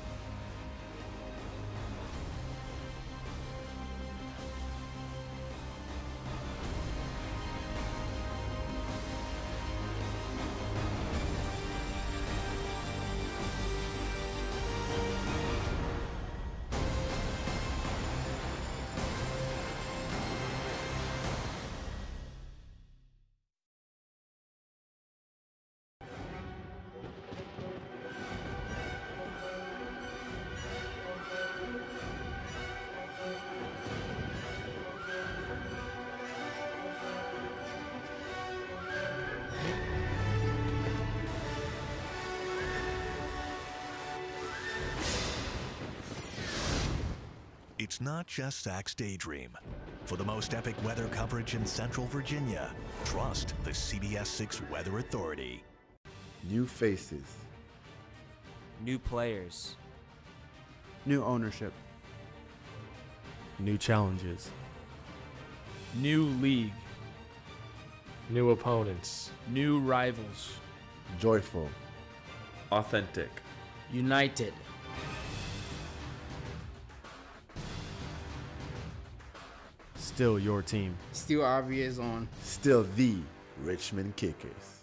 It's not just Zach's daydream. For the most epic weather coverage in Central Virginia, trust the CBS 6 Weather Authority. New faces. New players. New ownership. New challenges. New league. New opponents. New rivals. Joyful. Authentic. United. Still your team. Still obvious on. Still the Richmond Kickers.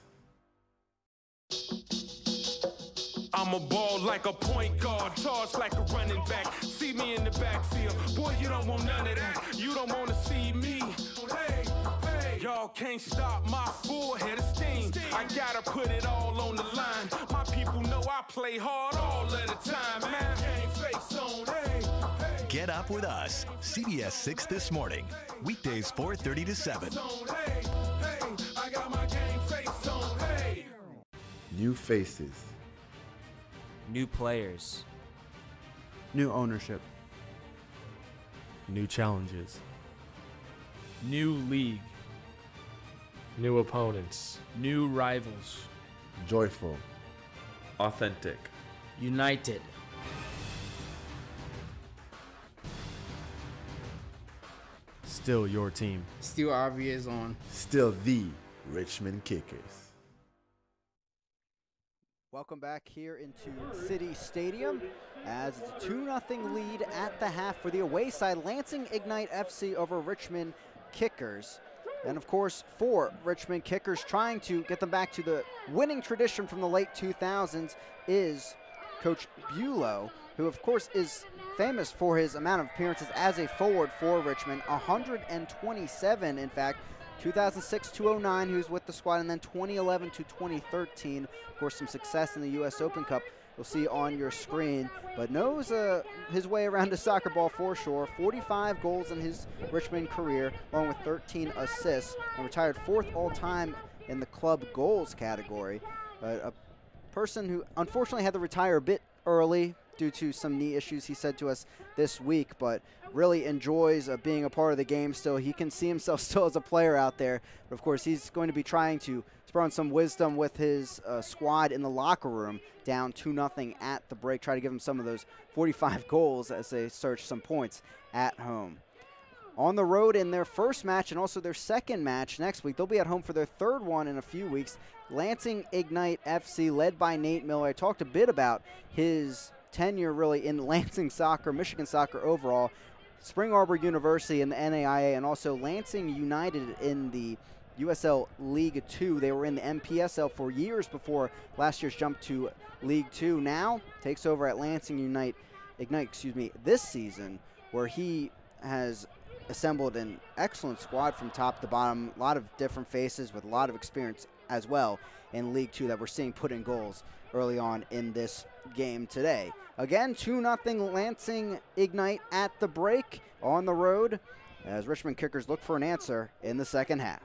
I'm a ball like a point guard, charge like a running back. See me in the backfield, boy, you don't want none of that. You don't want to see me. Hey, hey, y'all can't stop my full head of steam. I gotta put it all on the line. My people know I play hard all of the time, man. Game face on, hey, hey. Get up with us. CBS 6 this morning. Weekdays 4:30 to 7. Hey, hey, I got my game face on, hey. New faces. New players. New ownership. New challenges. New league. New opponents. New rivals. Joyful. Authentic. United. Still your team. Still obvious on. Still the Richmond Kickers. Welcome back here into City Stadium as it's a 2-0 lead at the half for the away side. Lansing Ignite FC over Richmond Kickers. And of course, for Richmond Kickers, trying to get them back to the winning tradition from the late 2000s is Coach Bulow, who of course is famous for his amount of appearances as a forward for Richmond, 127 in fact. 2006, 209, he was with the squad, and then 2011 to 2013, of course, some success in the U.S. Open Cup you'll see on your screen, but knows his way around a soccer ball for sure. 45 goals in his Richmond career, along with 13 assists, and retired 4th all-time in the club goals category. A person who unfortunately had to retire a bit early due to some knee issues, he said to us this week, but really enjoys being a part of the game still. He can see himself still as a player out there, but of course he's going to be trying to spur on some wisdom with his squad in the locker room, down 2-0 at the break, try to give him some of those 45 goals as they search some points at home. On the road in their first match and also their second match next week, they'll be at home for their third one in a few weeks. Lansing Ignite FC, led by Nate Miller. I talked a bit about his tenure really in Lansing soccer, Michigan soccer overall, Spring Arbor University in the NAIA, and also Lansing United in the USL League 2. They were in the MPSL for years before last year's jump to League 2. Now takes over at Lansing Ignite, this season, where he has assembled an excellent squad from top to bottom, a lot of different faces with a lot of experience as well in League 2 that we're seeing put in goals early on in this game today. Again, 2-0 Lansing Ignite at the break on the road as Richmond Kickers look for an answer in the second half.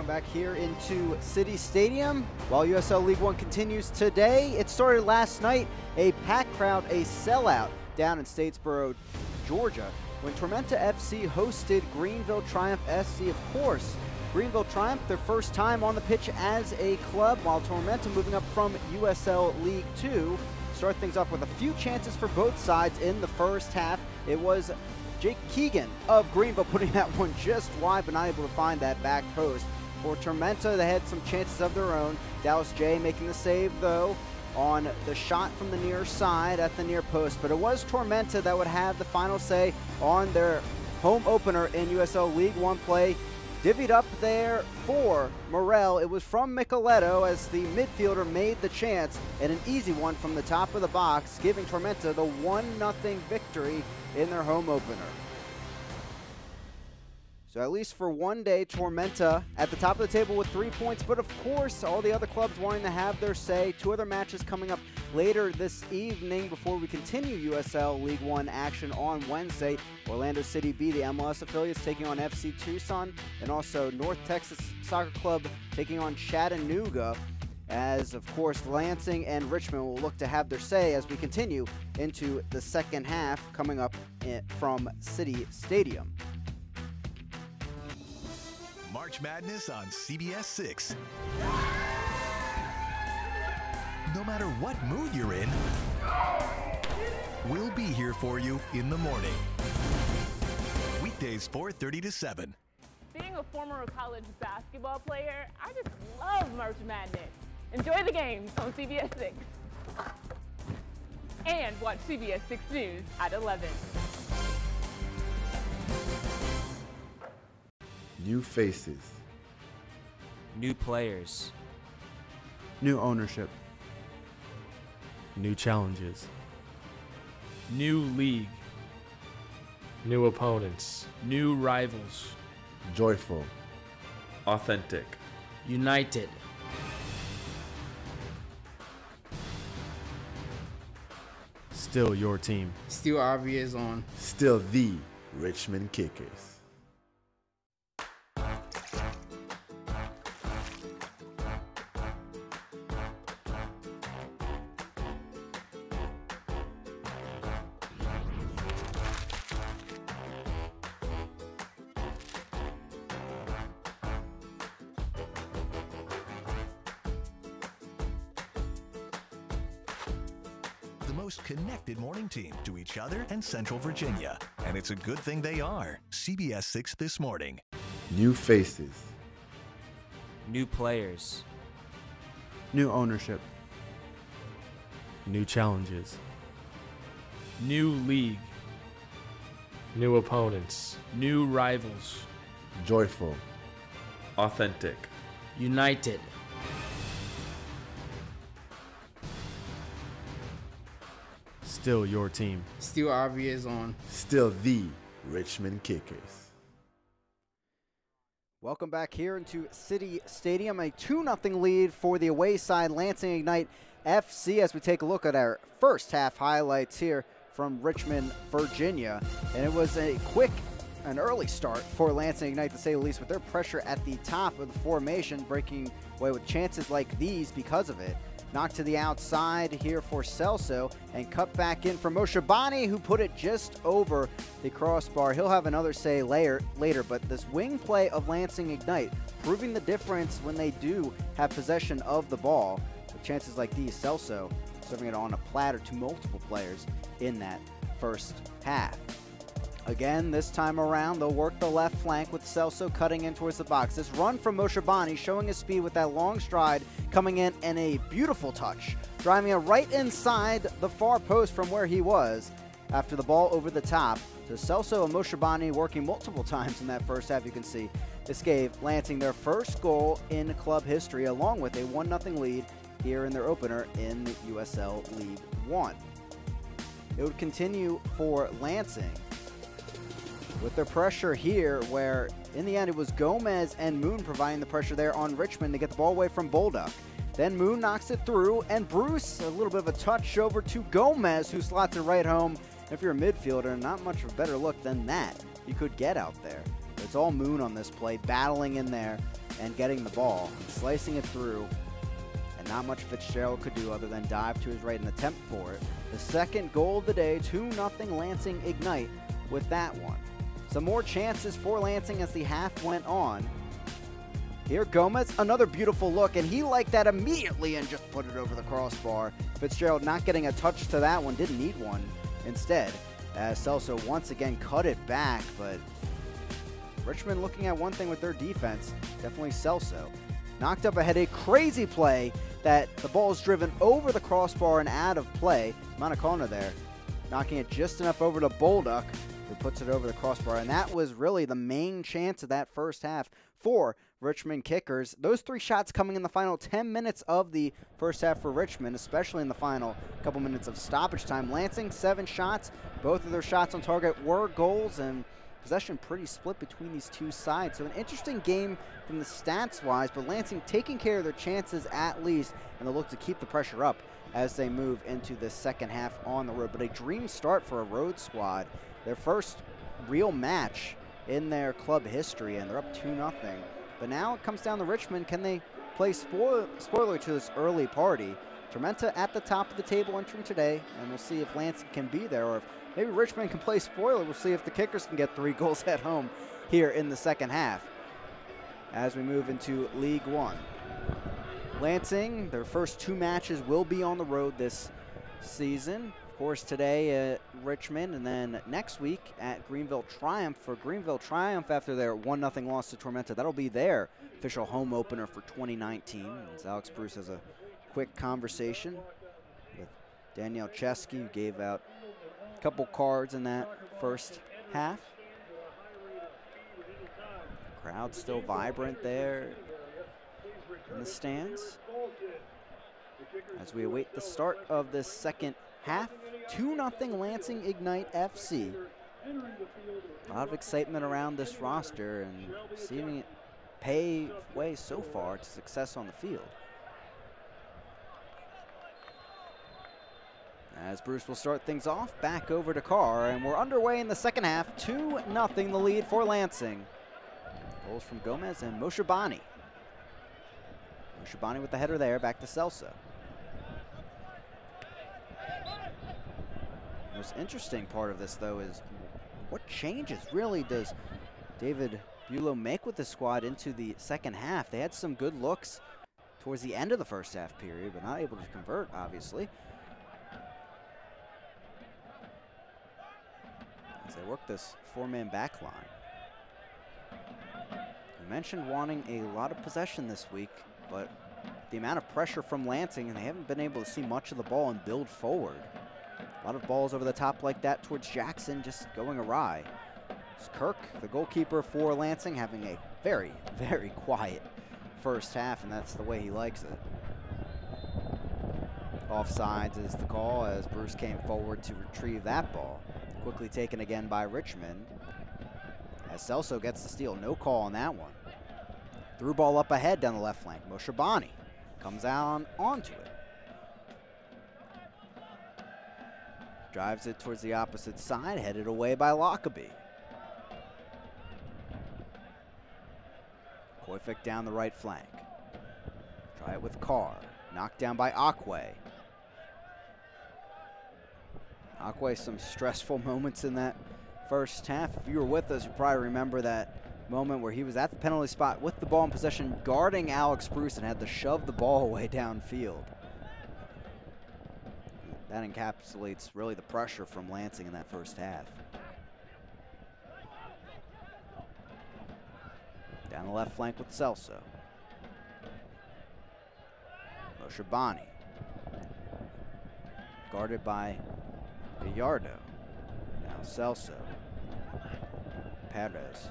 Welcome back here into City Stadium. While USL League One continues today, it started last night. A packed crowd, a sellout down in Statesboro, Georgia, when Tormenta FC hosted Greenville Triumph SC. Of course, Greenville Triumph, their first time on the pitch as a club, while Tormenta moving up from USL League 2. Start things off with a few chances for both sides in the first half. It was Jake Keegan of Greenville putting that one just wide, but not able to find that back post. For Tormenta, they had some chances of their own. Dallas J making the save, though, on the shot from the near side at the near post. But it was Tormenta that would have the final say on their home opener in USL League One play. Divvied up there for Morel. It was from Micheletto as the midfielder made the chance, and an easy one from the top of the box, giving Tormenta the 1-0 victory in their home opener. So at least for one day, Tormenta at the top of the table with 3 points, but of course all the other clubs wanting to have their say. Two other matches coming up later this evening before we continue USL League One action on Wednesday. Orlando City B, the MLS affiliates, taking on FC Tucson, and also North Texas Soccer Club taking on Chattanooga, as of course Lansing and Richmond will look to have their say as we continue into the second half coming up from City Stadium. March Madness on CBS 6. No matter what mood you're in, we'll be here for you in the morning. Weekdays 4:30 to 7. Being a former college basketball player, I just love March Madness. Enjoy the games on CBS 6. And watch CBS 6 News at 11. New faces. New players. New ownership. New challenges. New league. New opponents. New rivals. Joyful. Authentic. United. Still your team. Still obvious on. Still the Richmond Kickers. Most connected morning team to each other and Central Virginia. And it's a good thing they are. CBS 6 This Morning. New faces. New players. New ownership. New challenges. New league. New opponents. New rivals. Joyful. Authentic. United. Still your team. Still obvious on. Still the Richmond Kickers. Welcome back here into City Stadium. A 2-0 lead for the away side, Lansing Ignite FC, as we take a look at our first half highlights here from Richmond, Virginia. And it was a quick and early start for Lansing Ignite, to say the least, with their pressure at the top of the formation, breaking away with chances like these because of it. Knocked to the outside here for Celso, and cut back in for Moshabani, who put it just over the crossbar. He'll have another say later, but this wing play of Lansing Ignite proving the difference when they do have possession of the ball. With chances like these, Celso serving it on a platter to multiple players in that first half. Again, this time around, they'll work the left flank with Celso cutting in towards the box. This run from Moshabani showing his speed with that long stride coming in, and a beautiful touch, driving it right inside the far post from where he was after the ball over the top. So Celso and Moshabani working multiple times in that first half, you can see. This gave Lansing their first goal in club history, along with a 1-0 lead here in their opener in the USL League One. It would continue for Lansing with their pressure here, where in the end it was Gomez and Moon providing the pressure there on Richmond to get the ball away from Bolduc. Then Moon knocks it through, and Bruce, a little bit of a touch over to Gomez, who slots it right home. If you're a midfielder, not much of a better look than that you could get out there. It's all Moon on this play, battling in there and getting the ball and slicing it through. And not much Fitzgerald could do other than dive to his right and attempt for it. The second goal of the day, 2-0 Lansing Ignite with that one. Some more chances for Lansing as the half went on. Here Gomez, another beautiful look, and he liked that immediately and just put it over the crossbar. Fitzgerald not getting a touch to that one, didn't need one instead, as Celso once again cut it back, but Richmond looking at one thing with their defense, definitely Celso. Knocked up ahead, a crazy play that the ball is driven over the crossbar and out of play. Monacona there, knocking it just enough over to Bolduc, who puts it over the crossbar, and that was really the main chance of that first half for Richmond Kickers. Those 3 shots coming in the final 10 minutes of the first half for Richmond, especially in the final couple minutes of stoppage time. Lansing, 7 shots. Both of their shots on target were goals, and possession pretty split between these two sides. So an interesting game from the stats-wise, but Lansing taking care of their chances at least, and they'll look to keep the pressure up as they move into the second half on the road. But a dream start for a road squad. Their first real match in their club history, and they're up 2-0. But now it comes down to Richmond. Can they play spoiler to this early party? Tormenta at the top of the table entering today, and we'll see if Lansing can be there, or if maybe Richmond can play spoiler. We'll see if the Kickers can get 3 goals at home here in the second half as we move into League One. Lansing, their first 2 matches will be on the road this season. Of course, today at Richmond, and then next week at Greenville Triumph. For Greenville Triumph, after their 1-0 loss to Tormenta, that'll be their official home opener for 2019. As Alex Bruce has a quick conversation with Danielle Chesky, who gave out a couple cards in that first half. Crowd still vibrant there in the stands as we await the start of this second half. 2-0 Lansing Ignite FC. A lot of excitement around this roster and seeing it pay way so far to success on the field. As Bruce will start things off, back over to Carr, and we're underway in the second half. 2-0 the lead for Lansing. Goals from Gomez and Moshabani. Moshabani with the header there, back to Celso. The most interesting part of this, though, is what changes really does David Bulow make with the squad into the second half? They had some good looks towards the end of the first half period, but not able to convert, obviously. As they work this 4-man back line. You mentioned wanting a lot of possession this week, but the amount of pressure from Lansing, and they haven't been able to see much of the ball and build forward. A lot of balls over the top like that towards Jackson, just going awry. It's Kirk, the goalkeeper for Lansing, having a very, very quiet first half, and that's the way he likes it. Offsides is the call as Bruce came forward to retrieve that ball. Quickly taken again by Richmond as Celso gets the steal. No call on that one. Through ball up ahead down the left flank. Moshabani comes out onto it. Drives it towards the opposite side, headed away by Lockerbie. Koifik down the right flank. Try it with Carr. Knocked down by Akwe. Akwe, some stressful moments in that first half. If you were with us, you probably remember that moment where he was at the penalty spot with the ball in possession, guarding Alex Bruce, and had to shove the ball away downfield. That encapsulates really the pressure from Lansing in that first half. Down the left flank with Celso. Moshabani. Guarded by Gallardo. Now Celso. Perez.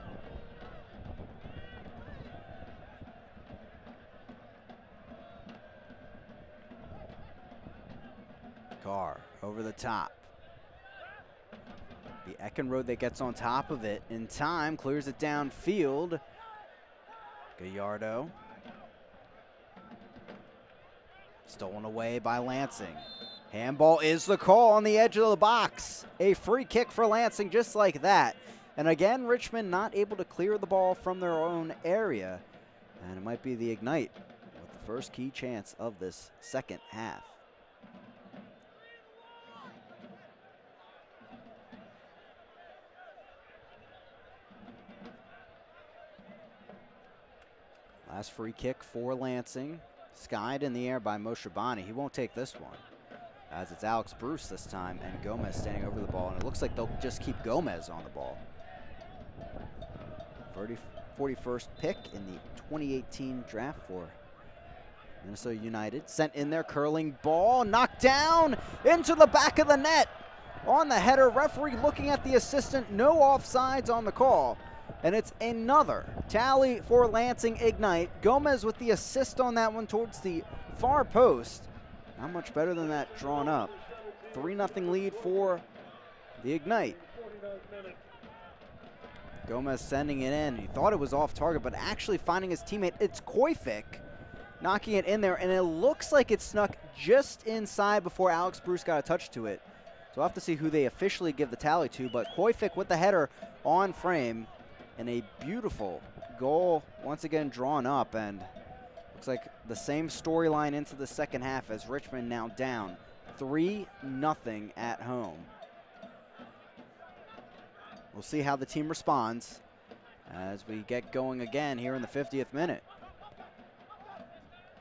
Carr over the top. The Eckenrode that gets on top of it in time, clears it downfield. Gallardo. Stolen away by Lansing. Handball is the call on the edge of the box. A free kick for Lansing just like that. And again, Richmond not able to clear the ball from their own area And it might be the Ignite with the first key chance of this second half. Last free kick for Lansing. Skied in the air by Moshe Bani. He won't take this one, as it's Alex Bruce this time and Gomez standing over the ball. And it looks like they'll just keep Gomez on the ball. 41st pick in the 2018 draft for Minnesota United. Sent in there, curling ball, knocked down into the back of the net. On the header, referee looking at the assistant, no offsides on the call. And it's another tally for Lansing Ignite. Gomez with the assist on that one towards the far post. Not much better than that drawn up. 3-0 lead for the Ignite. Gomez sending it in. He thought it was off target, but actually finding his teammate. It's Koyfik knocking it in there, and it looks like it snuck just inside before Alex Bruce got a touch to it. So we'll have to see who they officially give the tally to, but Koyfik with the header on frame. And a beautiful goal once again drawn up, and looks like the same storyline into the second half as Richmond now down 3-0 at home. We'll see how the team responds as we get going again here in the 50th minute.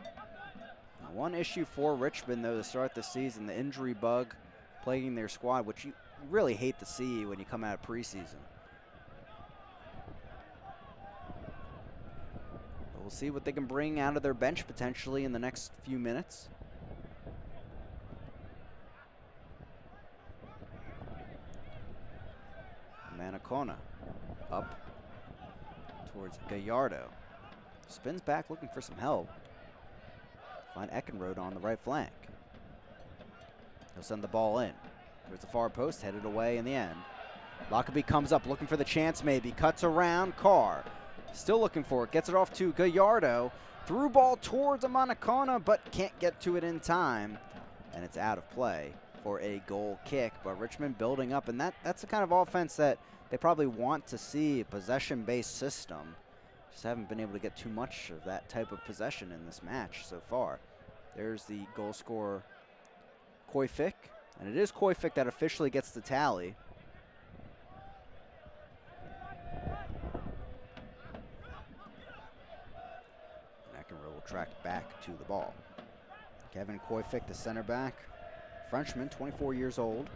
Now, one issue for Richmond, though, to start the season, the injury bug plaguing their squad, which you really hate to see when you come out of preseason. We'll see what they can bring out of their bench potentially in the next few minutes. Manacona up towards Gallardo. Spins back looking for some help. Find Eckenrode on the right flank. He'll send the ball in. Towards the far post, headed away in the end. Lockerbie comes up looking for the chance maybe. Cuts around Carr. Still looking for it. Gets it off to Gallardo. Through ball towards Manacona, but can't get to it in time. And it's out of play for a goal kick. But Richmond building up, and that's the kind of offense that they probably want to see, a possession-based system. Just haven't been able to get too much of that type of possession in this match so far. There's the goal scorer, Koyfik. And it is Koyfik that officially gets the tally. Will track back to the ball. Kevin Koyfik, the center back, Frenchman, 24 years old,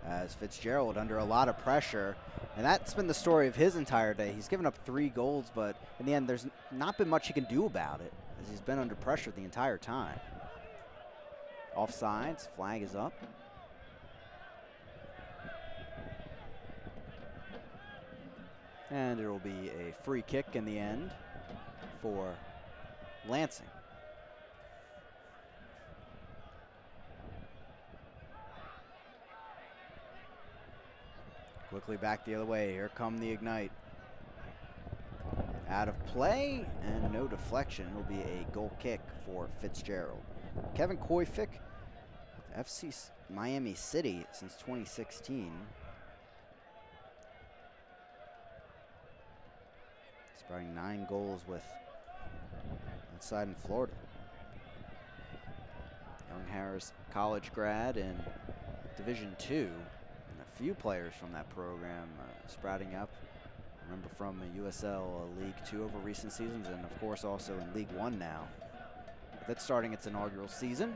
as Fitzgerald under a lot of pressure, and that's been the story of his entire day. He's given up 3 goals, but in the end, there's not been much he can do about it, as he's been under pressure the entire time. Offsides, flag is up. And it will be a free kick in the end for Lansing. Quickly back the other way. Here come the Ignite. Out of play and no deflection. It will be a goal kick for Fitzgerald. Kevin Koyfik, FC Miami City since 2016. Scoring 9 goals with that side in Florida. Young Harris College grad in Division II. And a few players from that program sprouting up. Remember from USL League 2 over recent seasons, and of course also in League 1 now. That's starting its inaugural season.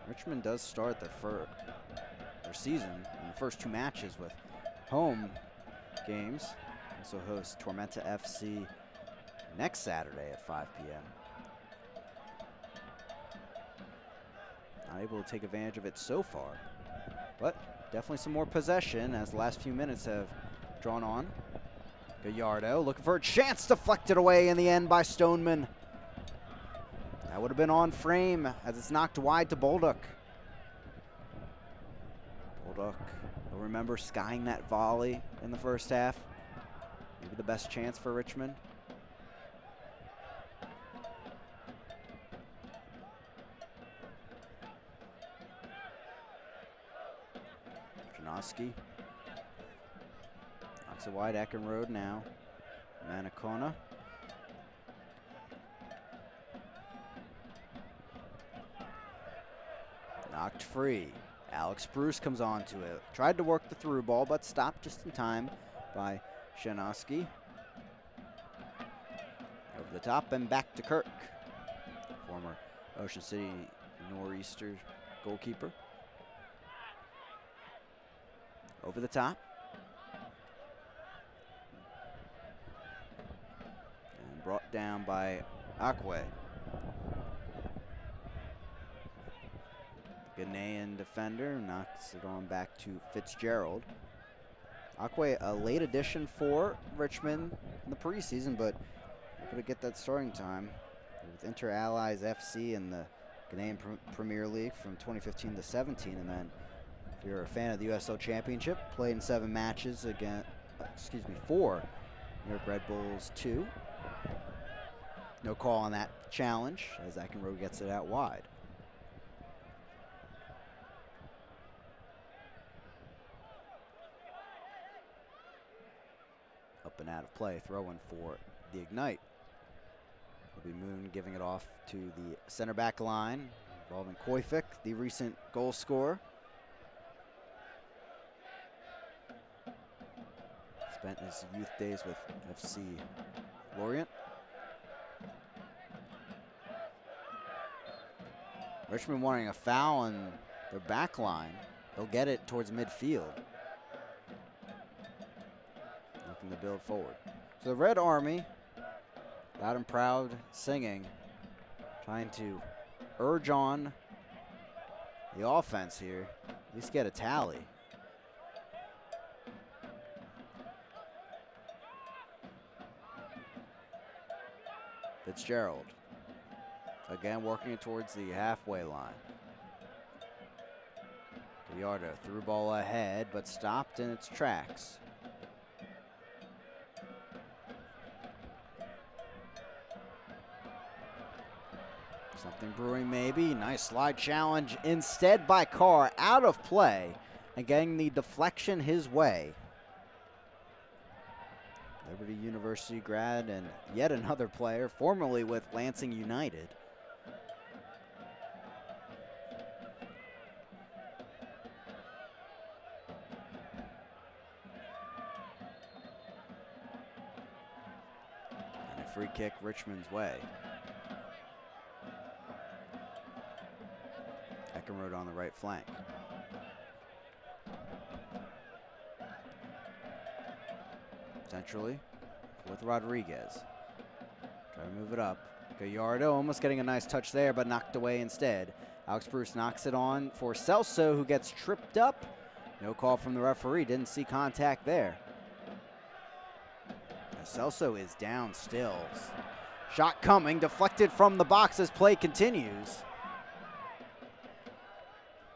Richmond does start their season in the first 2 matches with home games. Also host Tormenta FC next Saturday at 5 p.m. Not able to take advantage of it so far, but definitely some more possession as the last few minutes have drawn on. Gallardo looking for a chance, deflected away in the end by Stoneman. That would have been on frame as it's knocked wide to Bolduc. Bolduc, you'll remember skying that volley in the first half. Maybe the best chance for Richmond. Shanoski. Knocks it wide, Eckenrode now. Manacona. Knocked free. Alex Bruce comes onto it. Tried to work the through ball, but stopped just in time by Shanoski. Over the top and back to Kirk. Former Ocean City Nor'easter goalkeeper. Over the top. And brought down by Akwe. Ghanaian defender knocks it on back to Fitzgerald. Akwe, a late addition for Richmond in the preseason, but able to get that starting time with Inter Allies FC in the Ghanaian Premier League from 2015 to 17, and then if you're a fan of the USL Championship, played in 7 matches against, for New York Red Bulls 2. No call on that challenge as Eckenrode gets it out wide. Up and out of play, throw-in for the Ignite. It'll be Moon giving it off to the center back line, involving Koifik, the recent goal scorer. Spent his youth days with FC Lorient. Richmond wanting a foul on their back line. They'll get it towards midfield. Looking to build forward. So the Red Army, loud and proud singing, trying to urge on the offense here. At least get a tally. Fitzgerald. Again, working it towards the halfway line. Gallardo through ball ahead, but stopped in its tracks. Something brewing maybe. Nice slide challenge instead by Carr, out of play and getting the deflection his way. Liberty University grad and yet another player, formerly with Lansing United. And a free kick Richmond's way. Eckenrode on the right flank. Centrally with Rodriguez. Try to move it up. Gallardo almost getting a nice touch there, but knocked away instead. Alex Bruce knocks it on for Celso, who gets tripped up. No call from the referee. Didn't see contact there. Celso is down still. Shot coming, deflected from the box as play continues.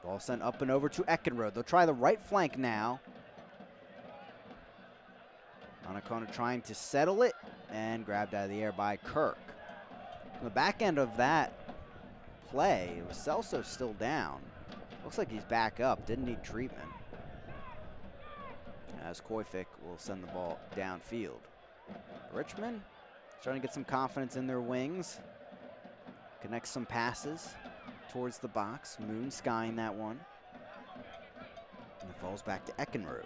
Ball sent up and over to Eckenrode. They'll try the right flank now. Anacona trying to settle it and grabbed out of the air by Kirk. On the back end of that play, it was Celso still down. Looks like he's back up, didn't need treatment. As Koifik will send the ball downfield. Richmond trying to get some confidence in their wings. Connects some passes towards the box. Moon skying that one. And it falls back to Eckenrode.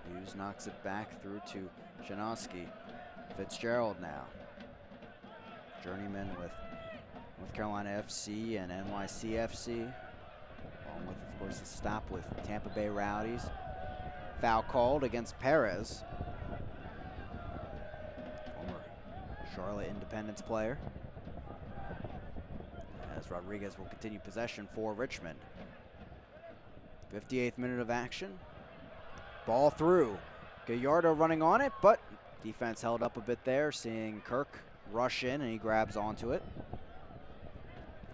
Hughes knocks it back through to Shanoski. Fitzgerald now. Journeyman with North Carolina FC and NYCFC. Along with, of course, a stop with Tampa Bay Rowdies. Foul called against Perez. Former Charlotte Independence player. As Rodriguez will continue possession for Richmond. 58th minute of action. Ball through. Gallardo running on it, but defense held up a bit there, seeing Kirk rush in, and he grabs onto it.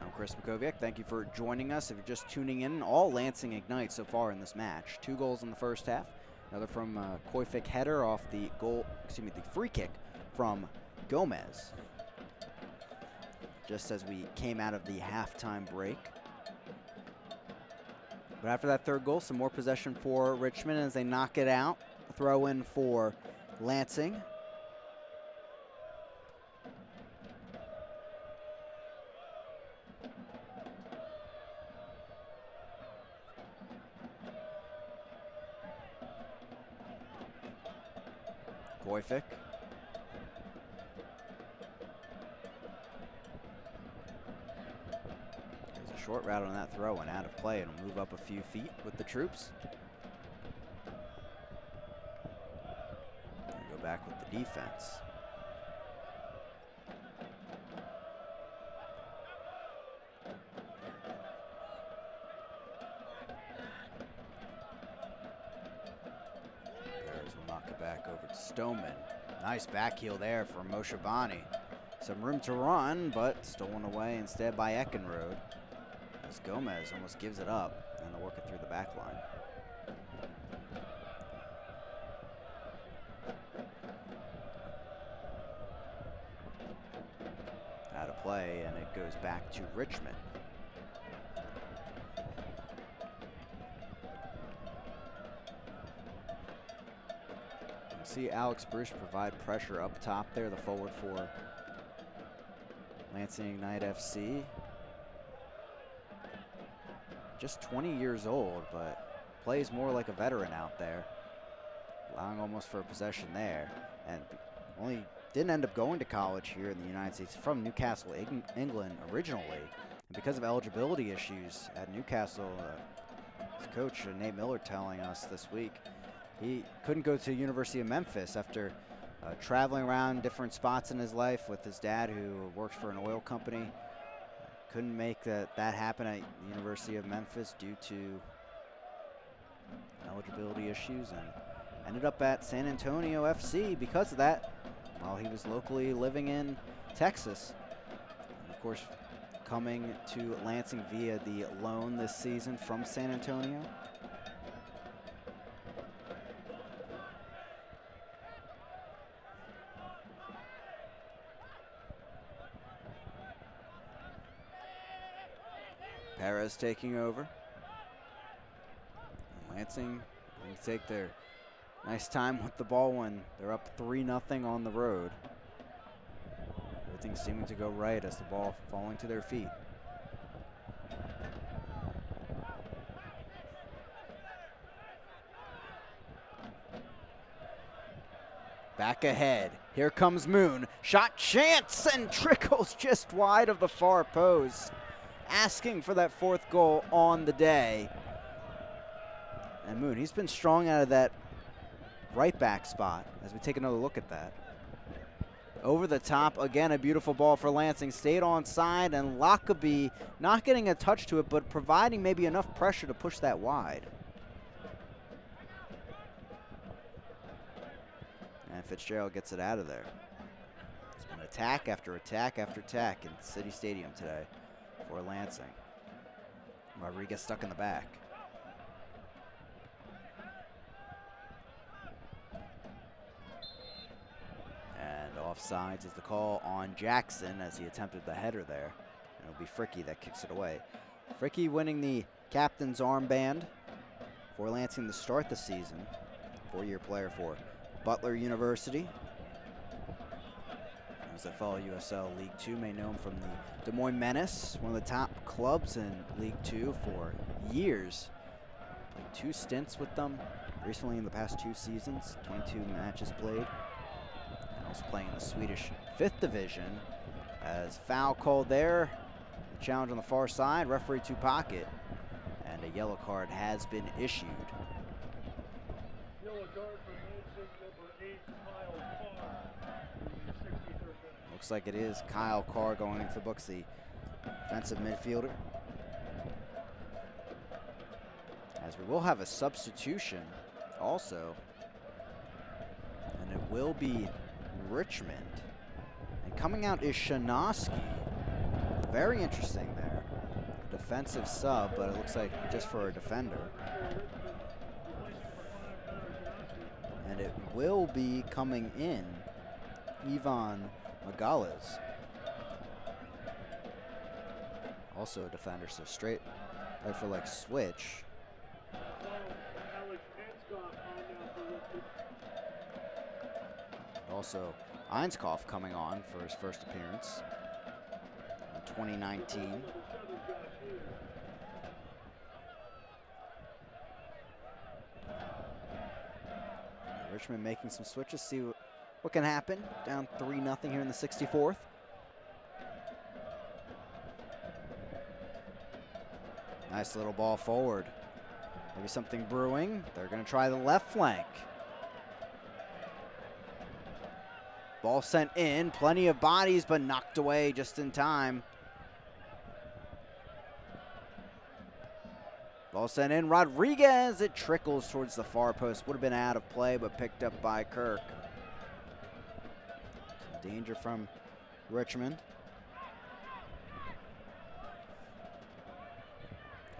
Now Chris Makoviak. Thank you for joining us. If you're just tuning in, all Lansing Ignite so far in this match. 2 goals in the first half. Another from Koifik header off the the free kick from Gomez. Just as we came out of the halftime break. But after that 3rd goal, some more possession for Richmond as they knock it out. Throw in for Lansing. Koifik. There's a short route on that throw and out of play. It'll move up a few feet with the troops. Go back with the defense. Back over to Stoneman. Nice back heel there for Moshe Bani. Some room to run, but stolen away instead by Eckenrode. As Gomez almost gives it up, and they'll work it through the back line. Out of play, and it goes back to Richmond. See Alex Bruce provide pressure up top there, the forward for Lansing Ignite FC. Just 20 years old, but plays more like a veteran out there, allowing almost for a possession there. And only didn't end up going to college here in the United States, from Newcastle, England originally. And because of eligibility issues at Newcastle, his coach Nate Miller telling us this week, he couldn't go to University of Memphis after traveling around different spots in his life with his dad, who works for an oil company. Couldn't make that happen at the University of Memphis due to eligibility issues, and ended up at San Antonio FC because of that while he was locally living in Texas. And of course, coming to Lansing via the loan this season from San Antonio. Perez taking over. Lansing going to take their nice time with the ball when they're up 3-0 on the road. Everything seeming to go right as the ball falling to their feet. Back ahead. Here comes Moon. Shot chance and trickles just wide of the far post. Asking for that 4th goal on the day. And Moon, he's been strong out of that right back spot as we take another look at that. Over the top, again, a beautiful ball for Lansing. Stayed on side, and Lockerbie not getting a touch to it, but providing maybe enough pressure to push that wide. And Fitzgerald gets it out of there. It's been attack after attack after attack in City Stadium today for Lansing. Rodriguez stuck in the back. And offsides is the call on Jackson as he attempted the header there. And it'll be Fricky that kicks it away. Fricky winning the captain's armband for Lansing to start the season. 4-year player for Butler University. As they follow USL League 2, may know him from the Des Moines Menace, one of the top clubs in League 2 for years. Played 2 stints with them recently in the past 2 seasons, 22 matches played. And also playing in the Swedish 5th division. As foul called there, the challenge on the far side, referee to pocket, and a yellow card has been issued. Yellow card for Lansing, number 8, Kyle Carr. Looks like it is Kyle Carr going into the books, the defensive midfielder. As we will have a substitution also, and it will be Richmond. And coming out is Shanoski. Very interesting there. defensive sub, but it looks like just for a defender. And it will be coming in Ivan Magales. Also a defender, so straight right for like switch. Also, Einskopf coming on for his first appearance in 2019. Richmond making some switches, see what can happen. Down 3-0 here in the 64th. Nice little ball forward. Maybe something brewing. They're going to try the left flank. Ball sent in, plenty of bodies, but knocked away just in time. Ball sent in, Rodriguez, it trickles towards the far post. Would have been out of play, but picked up by Kirk. Some danger from Richmond.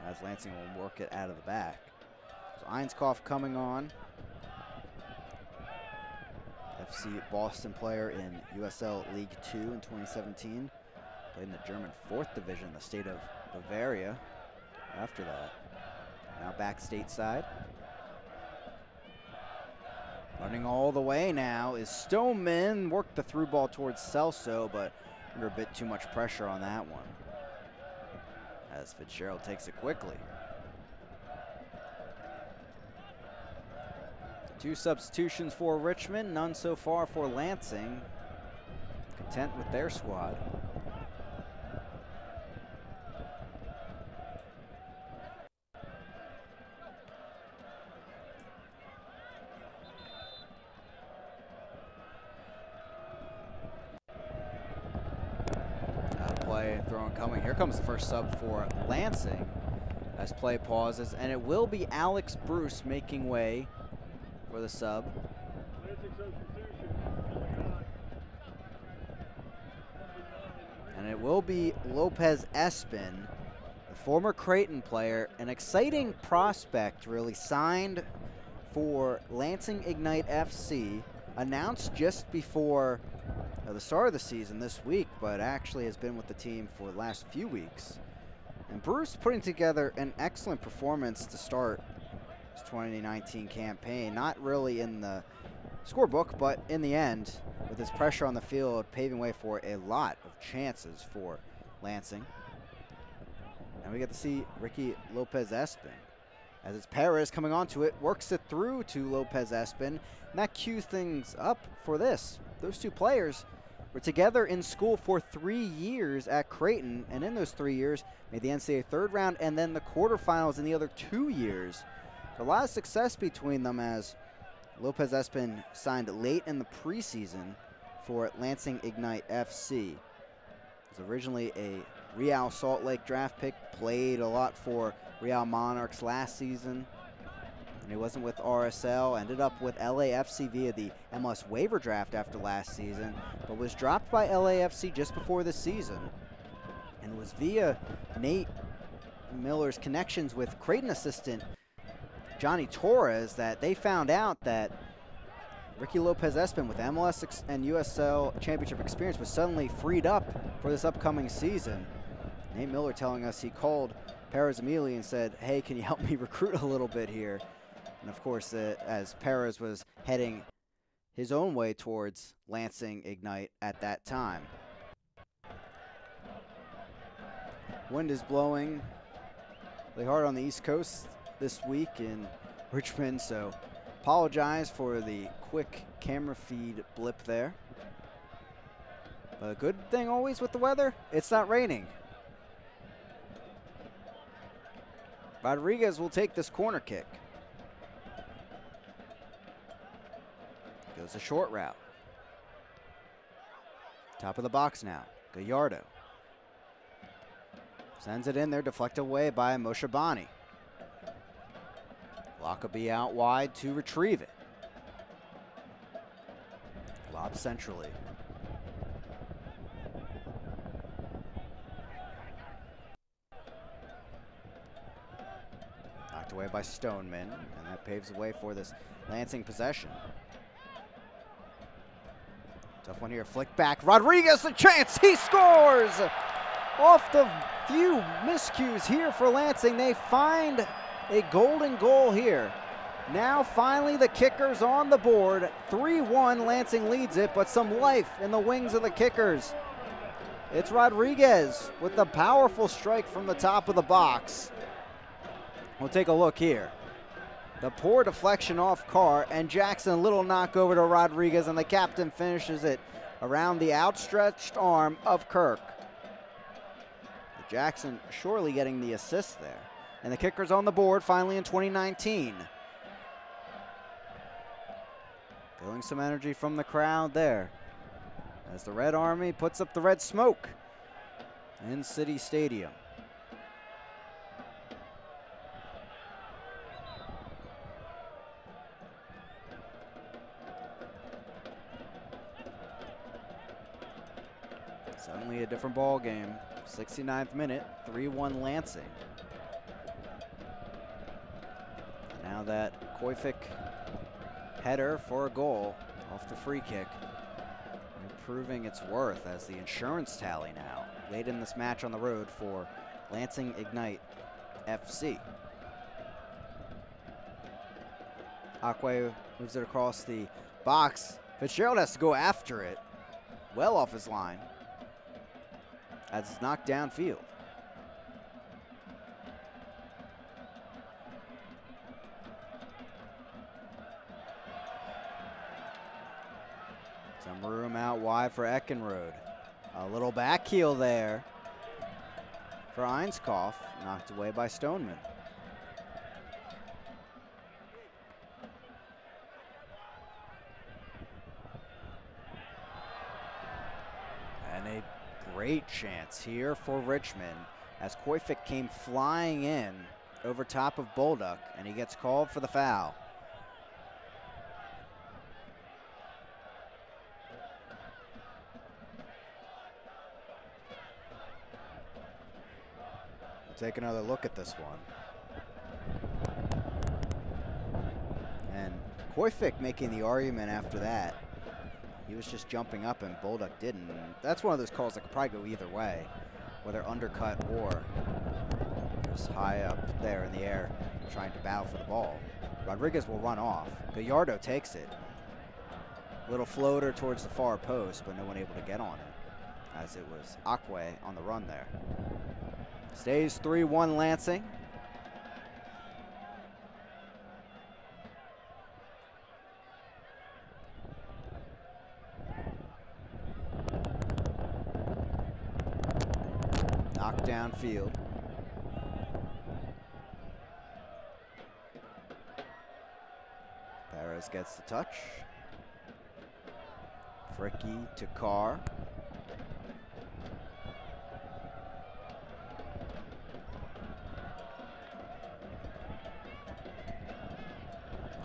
As Lansing will work it out of the back. So Einskopf coming on. FC Boston player in USL League 2 in 2017. Played in the German 4th Division, the state of Bavaria after that. Now back stateside. Running all the way now is Stoneman. Worked the through ball towards Celso, but under a bit too much pressure on that one. As Fitzgerald takes it quickly. Two substitutions for Richmond, none so far for Lansing. Content with their squad. Out of play, throwing coming. Here comes the first sub for Lansing as play pauses, and it will be Alex Bruce making way for the sub. And it will be Lopez Espin, the former Creighton player, an exciting prospect, really, signed for Lansing Ignite FC, announced just before the start of the season this week, but actually has been with the team for the last few weeks. And Bruce putting together an excellent performance to start 2019 campaign, not really in the scorebook, but in the end, with his pressure on the field, paving way for a lot of chances for Lansing. And we get to see Ricky Lopez Espin. As it's Perez coming onto it, works it through to Lopez Espin, and that cues things up for this. Those two players were together in school for 3 years at Creighton, and in those 3 years, made the NCAA third round and then the quarterfinals in the other 2 years. A lot of success between them, as Lopez Espin signed late in the preseason for Lansing Ignite FC. Was originally a Real Salt Lake draft pick, played a lot for Real Monarchs last season. And he wasn't with RSL, ended up with LAFC via the MLS waiver draft after last season, but was dropped by LAFC just before the season. And it was via Nate Miller's connections with Creighton assistant Johnny Torres that they found out that Ricky Lopez Espin with MLS and USL championship experience was suddenly freed up for this upcoming season. Nate Miller telling us he called Perez Emili and said, hey, can you help me recruit a little bit here? And of course, as Perez was heading his own way towards Lansing Ignite at that time. Wind is blowing really hard on the East Coast this week in Richmond, so apologize for the quick camera feed blip there. But a good thing always with the weather, it's not raining. Rodriguez will take this corner kick. Goes a short route. Top of the box now, Gallardo. Sends it in there, deflected away by Moshe Bani. Lockerbie out wide to retrieve it. Lob centrally. Knocked away by Stoneman, and that paves the way for this Lansing possession. Tough one here, flick back. Rodriguez, a chance, he scores! Off the few miscues here for Lansing, they find a golden goal here. Now finally the Kickers on the board. 3-1, Lansing leads it, but some life in the wings of the Kickers. It's Rodriguez with the powerful strike from the top of the box. We'll take a look here. The poor deflection off Carr, and Jackson, a little knock over to Rodriguez, and the captain finishes it around the outstretched arm of Kirk. Jackson surely getting the assist there. And the Kickers on the board finally in 2019. Feeling some energy from the crowd there as the Red Army puts up the red smoke in City Stadium. Suddenly a different ball game. 69th minute, 3-1 Lansing. And now that Koifik header for a goal off the free kick, proving its worth as the insurance tally now late in this match on the road for Lansing Ignite FC. Akwe moves it across the box. Fitzgerald has to go after it, well off his line, as it's knocked downfield. Some room out wide for Eckenrode. A little back heel there for Einskoff, knocked away by Stoneman. And a great chance here for Richmond as Koifik came flying in over top of Bolduc, and he gets called for the foul. We'll take another look at this one. And Koifik making the argument after that. He was just jumping up and Bolduc didn't. And that's one of those calls that could probably go either way, whether undercut or just high up there in the air trying to battle for the ball. Rodriguez will run off. Gallardo takes it. Little floater towards the far post, but no one able to get on it, as it was Akwe on the run there. Stays 3-1 Lansing. Knocked downfield. Perez gets the touch. Fricky to Carr.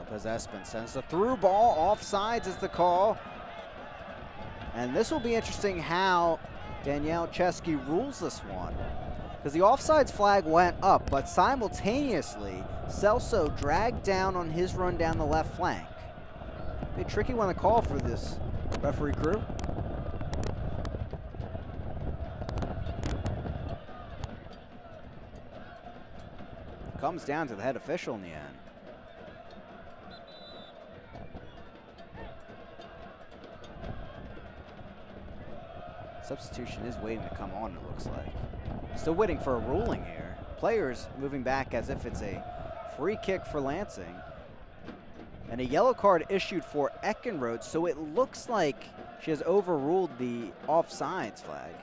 Lopez Espen sends the through ball. Offsides is the call. And this will be interesting how Danielle Chesky rules this one, because the offsides flag went up, but simultaneously Celso dragged down on his run down the left flank. Be a tricky one to call for this referee crew. Comes down to the head official in the end. Substitution is waiting to come on, it looks like. Still waiting for a ruling here. Players moving back as if it's a free kick for Lansing. And a yellow card issued for Eckenrode, so it looks like she has overruled the offsides flag.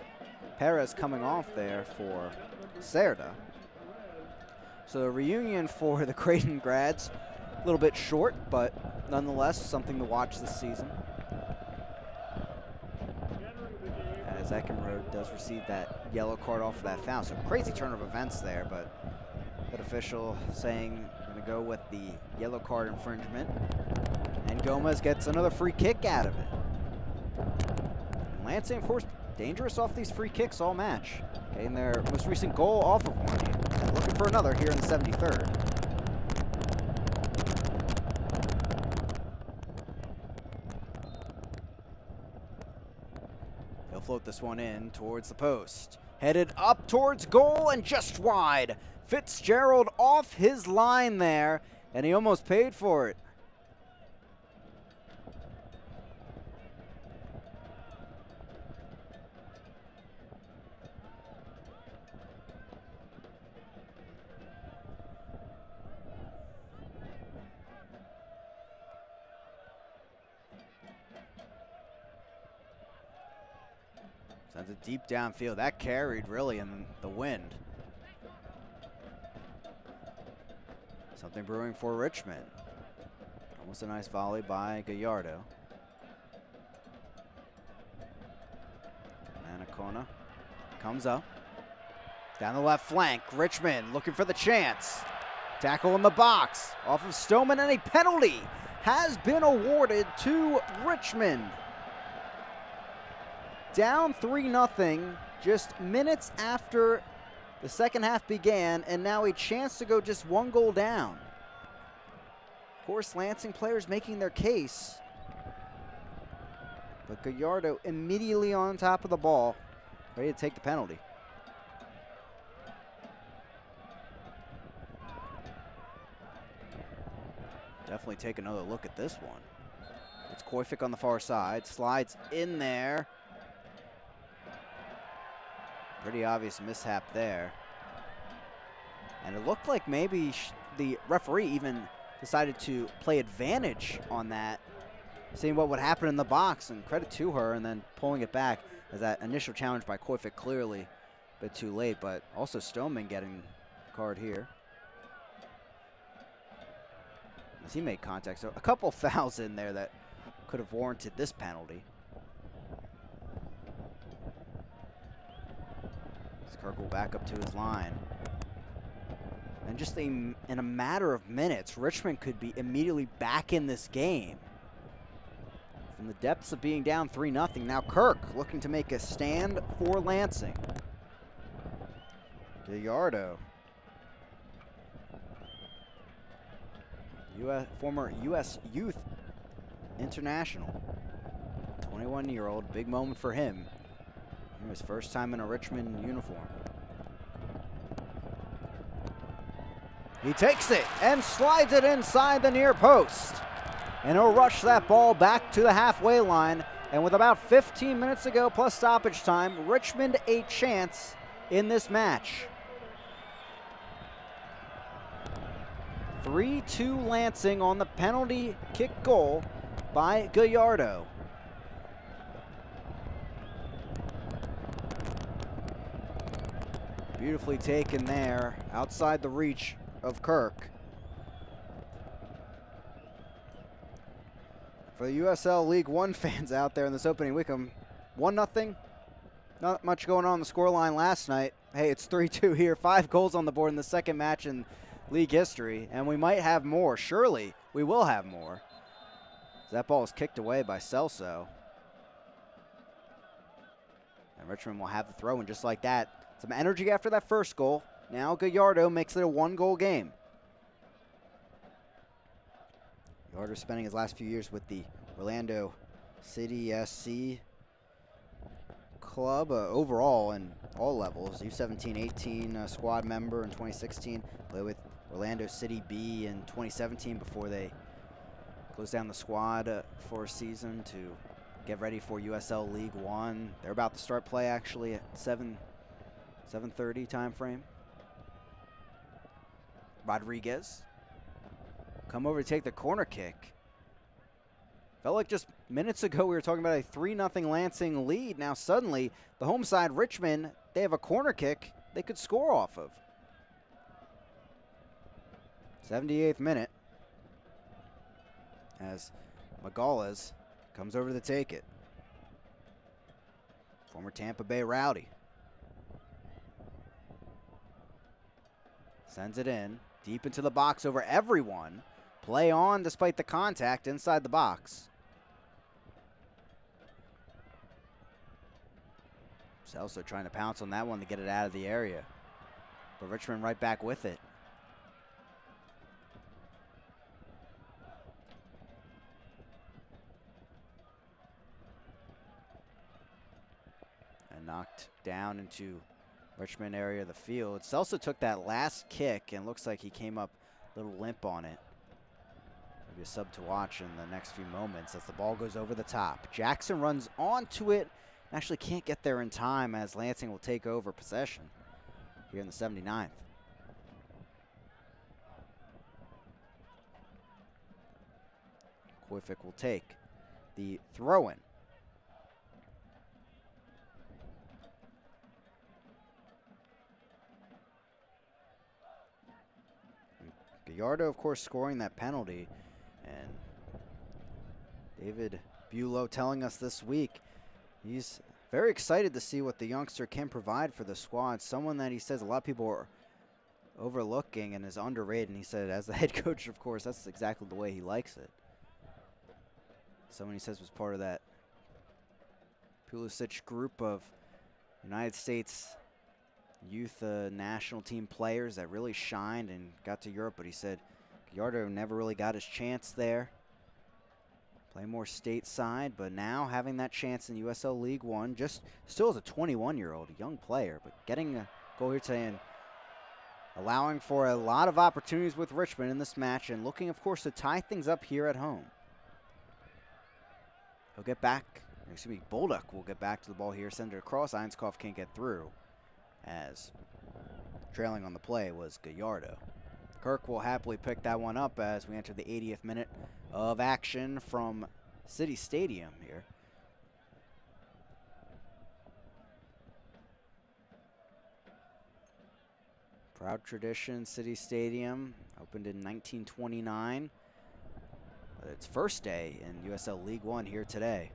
Perez coming off there for Cerda. So a reunion for the Creighton grads. A little bit short, but nonetheless something to watch this season. As Eckenrode does receive that yellow card off of that foul. So crazy turn of events there, but that official saying we're going to go with the yellow card infringement. And Gomez gets another free kick out of it. And Lansing, of course, dangerous off these free kicks all match. Getting their most recent goal off of one. And looking for another here in the 73rd. float this one in towards the post. Headed up towards goal and just wide. Fitzgerald off his line there, and he almost paid for it. Sends it deep downfield. That carried really in the wind. Something brewing for Richmond. Almost a nice volley by Gallardo. Anacona comes up. Down the left flank. Richmond looking for the chance. Tackle in the box. Off of Stoneman, and a penalty has been awarded to Richmond. Down 3-0 just minutes after the second half began, and now a chance to go just one goal down. Of course, Lansing players making their case, but Gallardo immediately on top of the ball, ready to take the penalty. Definitely take another look at this one. It's Koifik on the far side, slides in there. Pretty obvious mishap there. And it looked like maybe the referee even decided to play advantage on that, seeing what would happen in the box, and credit to her, and then pulling it back as that initial challenge by Koifik clearly a bit too late, but also Stoneman getting the card here. As he made contact, so a couple fouls in there that could have warranted this penalty. Kirk will back up to his line. And just in a matter of minutes, Richmond could be immediately back in this game. From the depths of being down 3-0, now Kirk looking to make a stand for Lansing. Gallardo. Former U.S. Youth International. 21-year-old, big moment for him. His first time in a Richmond uniform. He takes it and slides it inside the near post. And he'll rush that ball back to the halfway line. And with about 15 minutes to go plus stoppage time, Richmond a chance in this match. 3-2 Lansing on the penalty kick goal by Gallardo. Beautifully taken there, outside the reach of Kirk. For the USL League One fans out there in this opening week, 1-0. Not much going on the scoreline last night. Hey, it's 3-2 here. 5 goals on the board in the second match in league history, and we might have more. Surely we will have more. That ball is kicked away by Celso. And Richmond will have the throw in just like that. Some energy after that first goal. Now Gallardo makes it a 1-goal game. Gallardo spending his last few years with the Orlando City SC club overall in all levels. U17-18 squad member in 2016. Played with Orlando City B in 2017 before they closed down the squad for a season to get ready for USL League One. They're about to start play actually at 7:30 time frame. Rodriguez come over to take the corner kick. Felt like just minutes ago we were talking about a 3-0 Lansing lead. Now suddenly the home side Richmond, they have a corner kick they could score off of. 78th minute as Magales comes over to take it. Former Tampa Bay Rowdy. Sends it in, deep into the box over everyone. Play on despite the contact inside the box. Celso trying to pounce on that one to get it out of the area. But Richmond right back with it. knocked down into Richmond area of the field. Celso took that last kick and looks like he came up a little limp on it. Maybe a sub to watch in the next few moments as the ball goes over the top. Jackson runs onto it. Actually can't get there in time as Lansing will take over possession here in the 79th. Koific will take the throw-in. Gallardo, of course, scoring that penalty. And David Bulow telling us this week he's very excited to see what the youngster can provide for the squad. Someone that he says a lot of people are overlooking and is underrated. And he said, as the head coach, of course, that's exactly the way he likes it. Someone he says was part of that Pulisic group of United States youth national team players that really shined and got to Europe. But he said Gallardo never really got his chance there. Play more stateside, but now having that chance in USL League One, just still as a 21-year-old, a young player, but getting a goal here today and allowing for a lot of opportunities with Richmond in this match and looking, of course, to tie things up here at home. He'll get back, excuse me, Bolduc will get back to the ball here, send it across. Einskov can't get through as trailing on the play was Gallardo. Kirk will happily pick that one up as we enter the 80th minute of action from City Stadium here. Proud tradition, City Stadium, opened in 1929. Its first day in USL League One here today.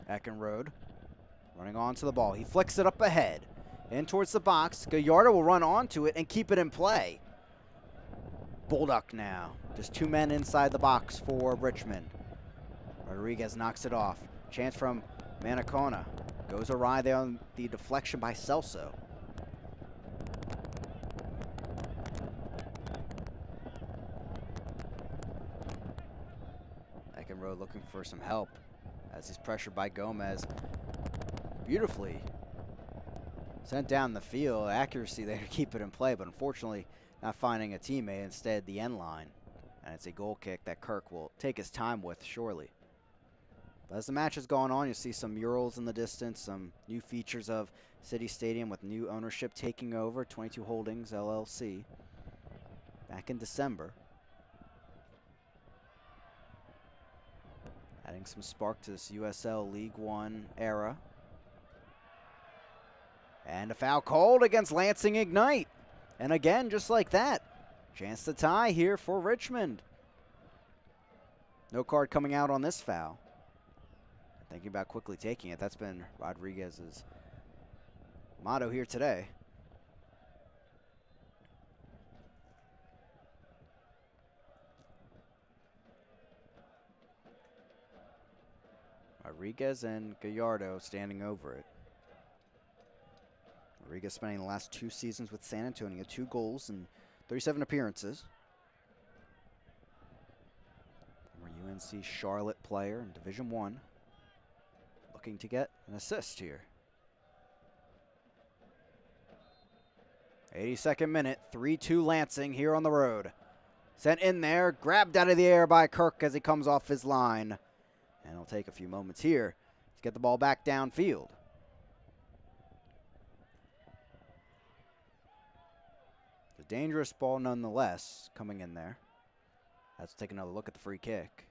Eckenrode running onto the ball. He flicks it up ahead. In towards the box. Gallardo will run onto it and keep it in play. Bolduc now. Just two men inside the box for Richmond. Rodriguez knocks it off. Chance from Manacona. Goes awry there on the deflection by Celso. Eckenrode looking for some help as he's pressured by Gomez. Beautifully sent down the field. Accuracy there to keep it in play, but unfortunately not finding a teammate. Instead, the end line. And it's a goal kick that Kirk will take his time with, surely. But as the match has gone on, you see some murals in the distance, some new features of City Stadium with new ownership taking over, 22 Holdings, LLC, back in December. Adding some spark to this USL League One era. And a foul called against Lansing Ignite. And again, just like that, chance to tie here for Richmond. No card coming out on this foul. Thinking about quickly taking it. That's been Rodriguez's motto here today. Rodriguez and Gallardo standing over it. Rodriguez spending the last 2 seasons with San Antonio, 2 goals and 37 appearances. Former UNC Charlotte player in Division I. Looking to get an assist here. 82nd minute, 3-2 Lansing here on the road. Sent in there, grabbed out of the air by Kirk as he comes off his line. And it'll take a few moments here to get the ball back downfield. A dangerous ball nonetheless coming in there. Let's take another look at the free kick.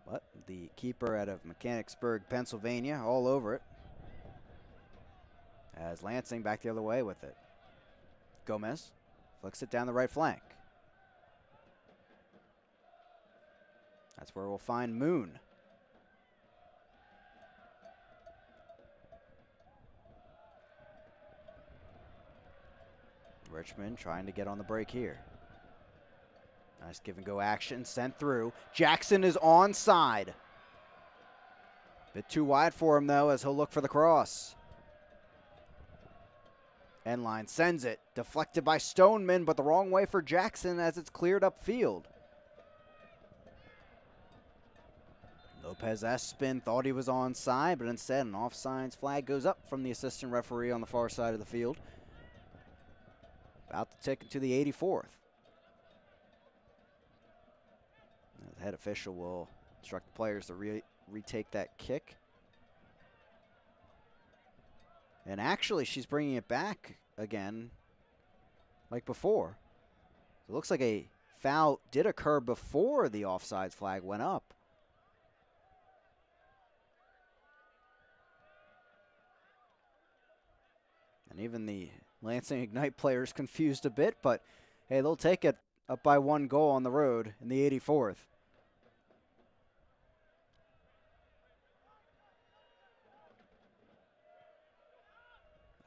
But the keeper out of Mechanicsburg, Pennsylvania, all over it. As Lansing back the other way with it. Gomez flicks it down the right flank. That's where we'll find Moon. Richmond trying to get on the break here. Nice give and go action, sent through. Jackson is onside. Bit too wide for him though as he'll look for the cross. Endline sends it, deflected by Stoneman, but the wrong way for Jackson as it's cleared upfield. Lopez Espin thought he was onside, but instead an offsides flag goes up from the assistant referee on the far side of the field. About to tick into the 84th. The head official will instruct the players to retake that kick. And actually, she's bringing it back again like before. So it looks like a foul did occur before the offsides flag went up. And even the Lansing Ignite players confused a bit, but hey, they'll take it up by 1 goal on the road in the 84th.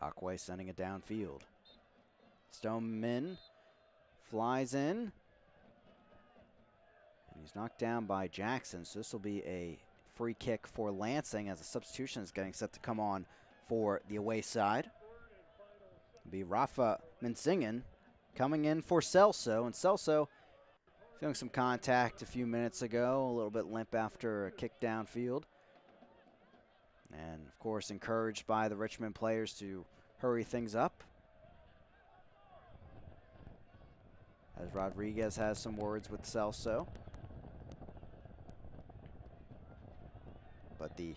Aquay sending it downfield. Stoneman flies in. And he's knocked down by Jackson, so this will be a free kick for Lansing as a substitution is getting set to come on for the away side. It'll be Rafa Minsingen coming in for Celso, and Celso feeling some contact a few minutes ago, a little bit limp after a kick downfield. And, of course, encouraged by the Richmond players to hurry things up. As Rodriguez has some words with Celso. But the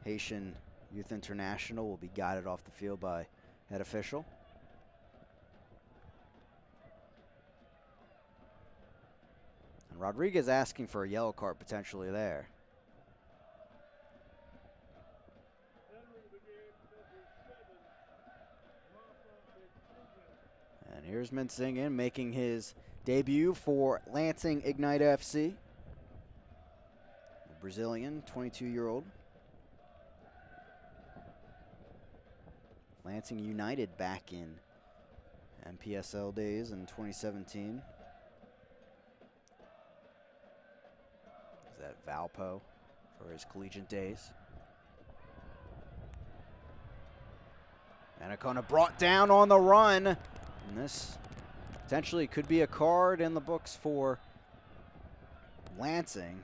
Haitian Youth International will be guided off the field by head official. And Rodriguez asking for a yellow card potentially there. And here's Minsingen making his debut for Lansing Ignite FC. The Brazilian, 22-year-old. Lansing United back in MPSL days in 2017. Is that Valpo for his collegiate days? Anacona brought down on the run. And this potentially could be a card in the books for Lansing.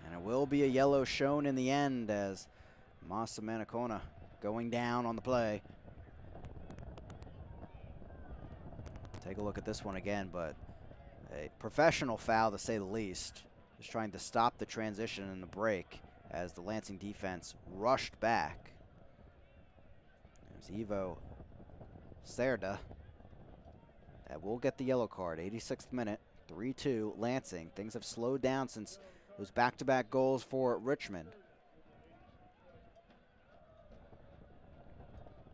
And it will be a yellow shown in the end as Masa Manacona going down on the play. Take a look at this one again, but a professional foul to say the least. Just trying to stop the transition and the break as the Lansing defense rushed back. There's Ivo Cerda. That will get the yellow card. 86th minute, 3-2 Lansing. Things have slowed down since those back-to-back goals for Richmond.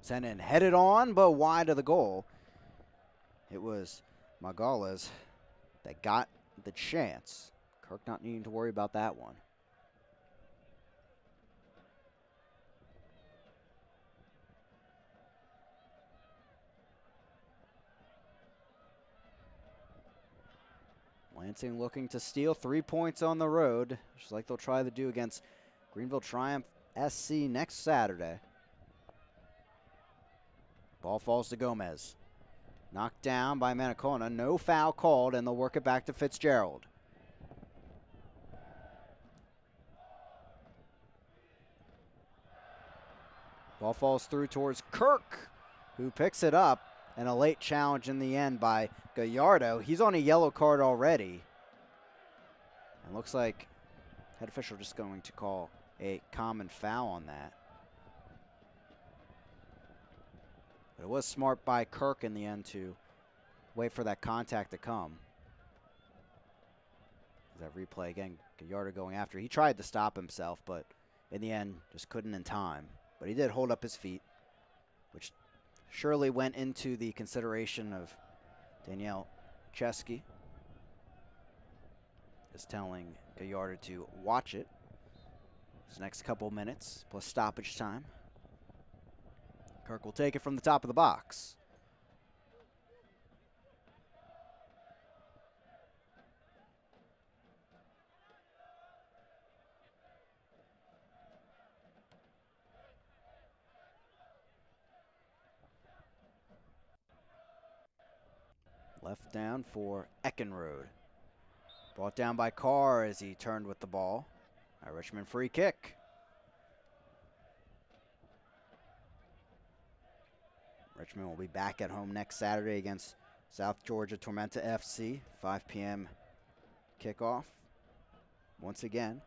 Sent in, headed on, but wide of the goal. It was Magales that got the chance. Kirk not needing to worry about that one. Lansing looking to steal 3 points on the road, just like they'll try to do against Greenville Triumph SC next Saturday. Ball falls to Gomez. Knocked down by Manacona. No foul called, and they'll work it back to Fitzgerald. Ball falls through towards Kirk, who picks it up, and a late challenge in the end by Gallardo. He's on a yellow card already. And looks like head official just going to call a common foul on that. But it was smart by Kirk in the end to wait for that contact to come. That replay again, Gallardo going after. He tried to stop himself, but in the end just couldn't in time. But he did hold up his feet, which surely went into the consideration of Danielle Chesky. Just telling Gallardo to watch it. This next couple minutes plus stoppage time. Kirk will take it from the top of the box. Left down for Eckenrode. Brought down by Carr as he turned with the ball. A Richmond free kick. Richmond will be back at home next Saturday against South Georgia Tormenta FC, 5 p.m. kickoff. Once again.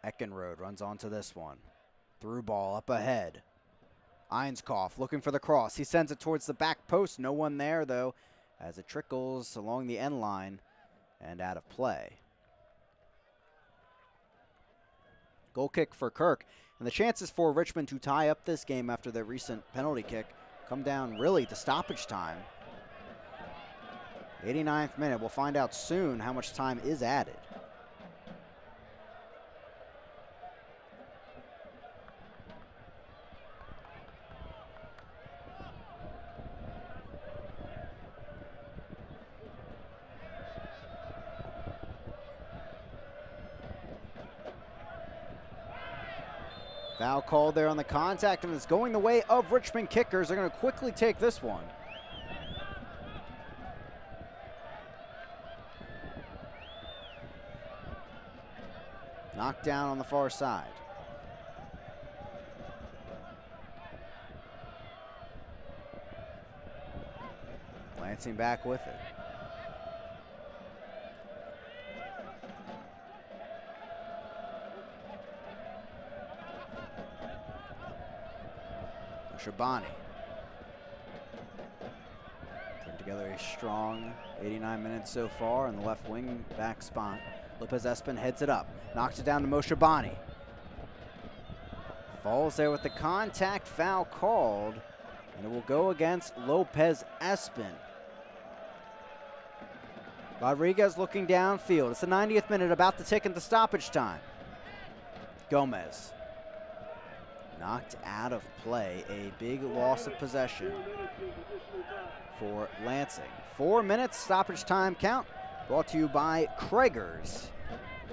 Eckenrode runs onto this one. Through ball up ahead. Einskoff looking for the cross. He sends it towards the back post. No one there, though, as it trickles along the end line and out of play. Goal kick for Kirk. And the chances for Richmond to tie up this game after their recent penalty kick come down really to stoppage time. 89th minute. We'll find out soon how much time is added. Foul called there on the contact, and it's going the way of Richmond kickers. They're going to quickly take this one. Knocked down on the far side. Lansing back with it. Shabani. Put together a strong 89 minutes so far in the left wing back spot. Lopez Espin heads it up. Knocks it down to Moshabani. Falls there with the contact, foul called. And it will go against Lopez Espin. Rodriguez looking downfield. It's the 90th minute, about to tick into stoppage time. Gomez. Knocked out of play, a big loss of possession for Lansing. 4 minutes stoppage time count, brought to you by Krager's.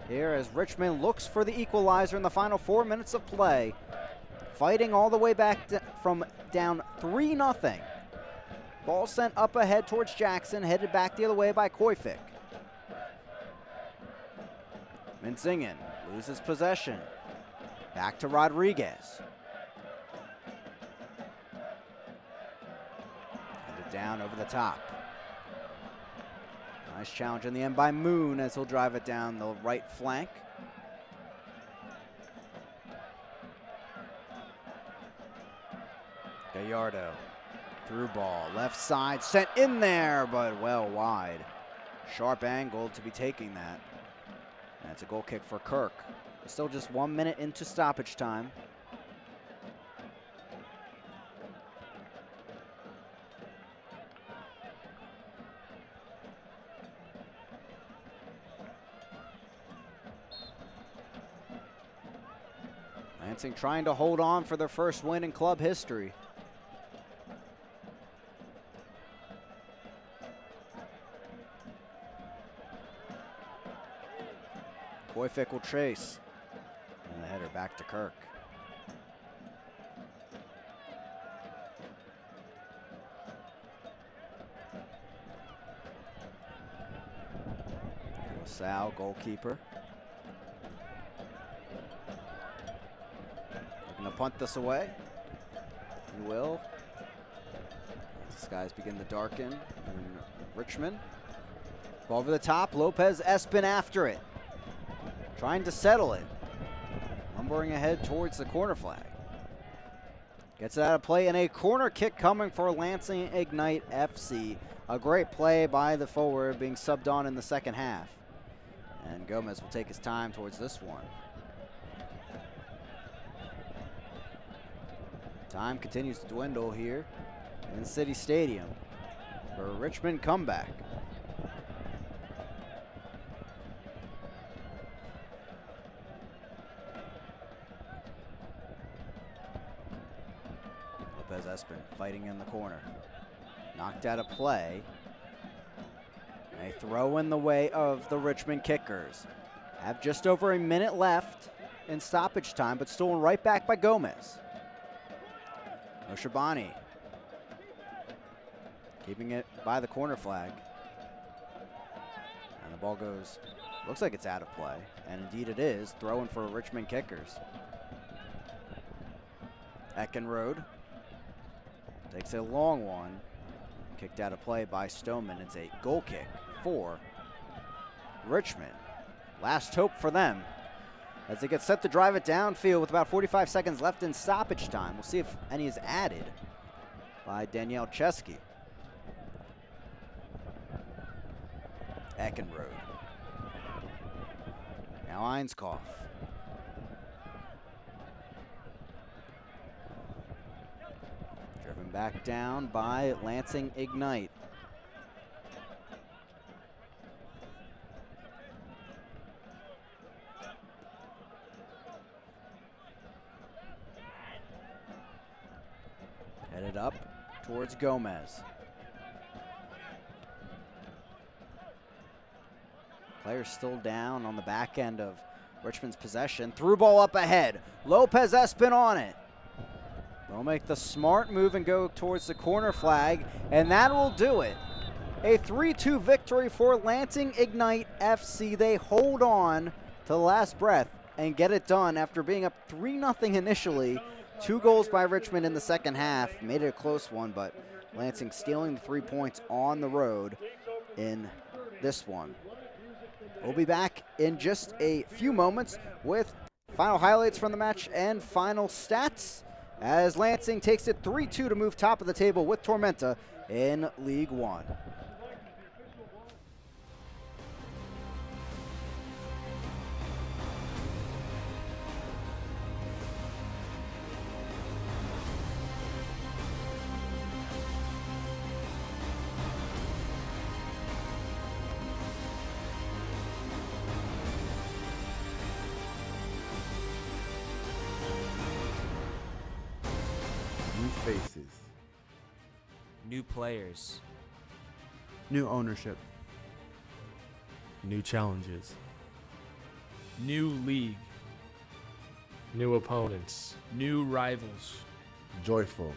Here as Richmond looks for the equalizer in the final 4 minutes of play. Fighting all the way back from down 3-0. Ball sent up ahead towards Jackson, headed back the other way by Koifik. Minzingen loses possession. Back to Rodriguez. Down over the top. Nice challenge in the end by Moon as he'll drive it down the right flank. Gallardo through ball, left side, sent in there, but well wide. Sharp angle to be taking that. And it's a goal kick for Kirk. Still just 1 minute into stoppage time. Lansing trying to hold on for their first win in club history. Koifik will chase. And the header back to Kirk. Sal, goalkeeper. Looking to punt this away. He will. As the skies begin to darken in Richmond. Ball over the top. Lopez Espin after it. Trying to settle it. Lumbering ahead towards the corner flag. Gets it out of play, and a corner kick coming for Lansing Ignite FC. A great play by the forward, being subbed on in the second half. And Gomez will take his time towards this one. Time continues to dwindle here in City Stadium for a Richmond comeback. Lopez Espin fighting in the corner. Knocked out of play. A throw in the way of the Richmond kickers. Have just over a minute left in stoppage time, but stolen right back by Gomez. Oshabani keeping it by the corner flag. And the ball goes, looks like it's out of play. And indeed it is, throwing for Richmond Kickers. Eckenrode takes a long one. Kicked out of play by Stoneman. It's a goal kick for Richmond. Last hope for them as they get set to drive it downfield with about 45 seconds left in stoppage time. We'll see if any is added by Danielle Chesky. Eckenrode. Now Einskoff. Driven back down by Lansing Ignite. Headed up towards Gomez. Players still down on the back end of Richmond's possession. Through ball up ahead. Lopez Espin on it. They'll make the smart move and go towards the corner flag, and that will do it. A 3-2 victory for Lansing Ignite FC. They hold on to the last breath and get it done after being up 3-0 initially. 2 goals by Richmond in the second half. Made it a close one, but Lansing stealing the 3 points on the road in this one. We'll be back in just a few moments with final highlights from the match and final stats as Lansing takes it 3-2 to move top of the table with Tormenta in League One. Faces. New players. New ownership. New challenges. New league. New opponents. New rivals. Joyful.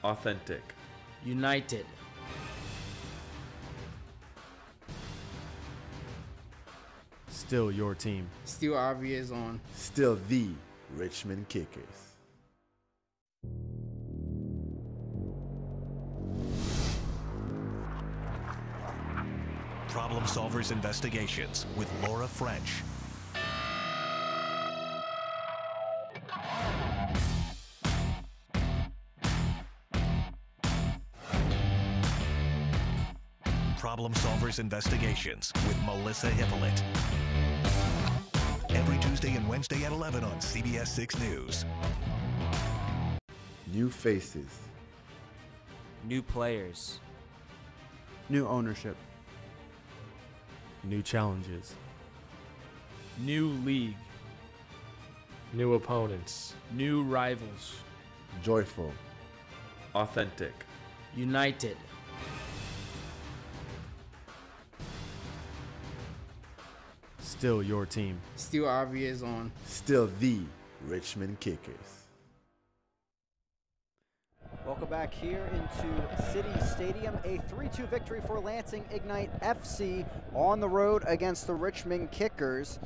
Authentic. United. Still your team. Still obvious on. Still the Richmond Kickers. Problem Solvers Investigations with Laura French. Problem Solvers Investigations with Melissa Hippolyte. Every Tuesday and Wednesday at 11 on CBS 6 News. New faces. New players. New ownership. New challenges. New league. New opponents. New rivals. Joyful. Authentic. United. Still your team. Still obvious on. Still the Richmond Kickers. Welcome back here into City Stadium. A 3-2 victory for Lansing Ignite FC on the road against the Richmond Kickers.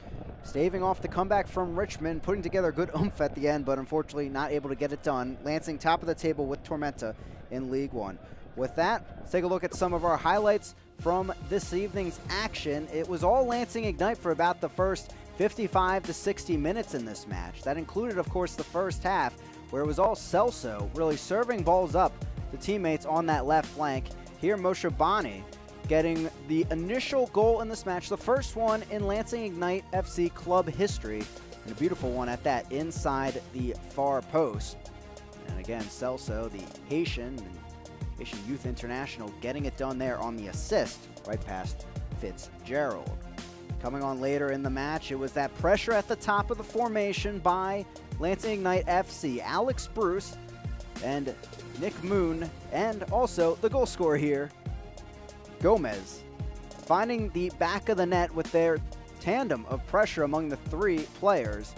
Staving off the comeback from Richmond, putting together a good oomph at the end, but unfortunately not able to get it done. Lansing top of the table with Tormenta in League One. With that, let's take a look at some of our highlights from this evening's action. It was all Lansing Ignite for about the first 55 to 60 minutes in this match. That included, of course, the first half, where it was all Celso really serving balls up to teammates on that left flank. Here, Moshe Bani getting the initial goal in this match, the first one in Lansing Ignite FC club history, and a beautiful one at that, inside the far post. And again, Celso, the Haitian Youth International, getting it done there on the assist, right past Fitzgerald. Coming on later in the match, it was that pressure at the top of the formation by Lansing Ignite FC. Alex Bruce and Nick Moon, and also the goal scorer here, Gomez, finding the back of the net with their tandem of pressure among the 3 players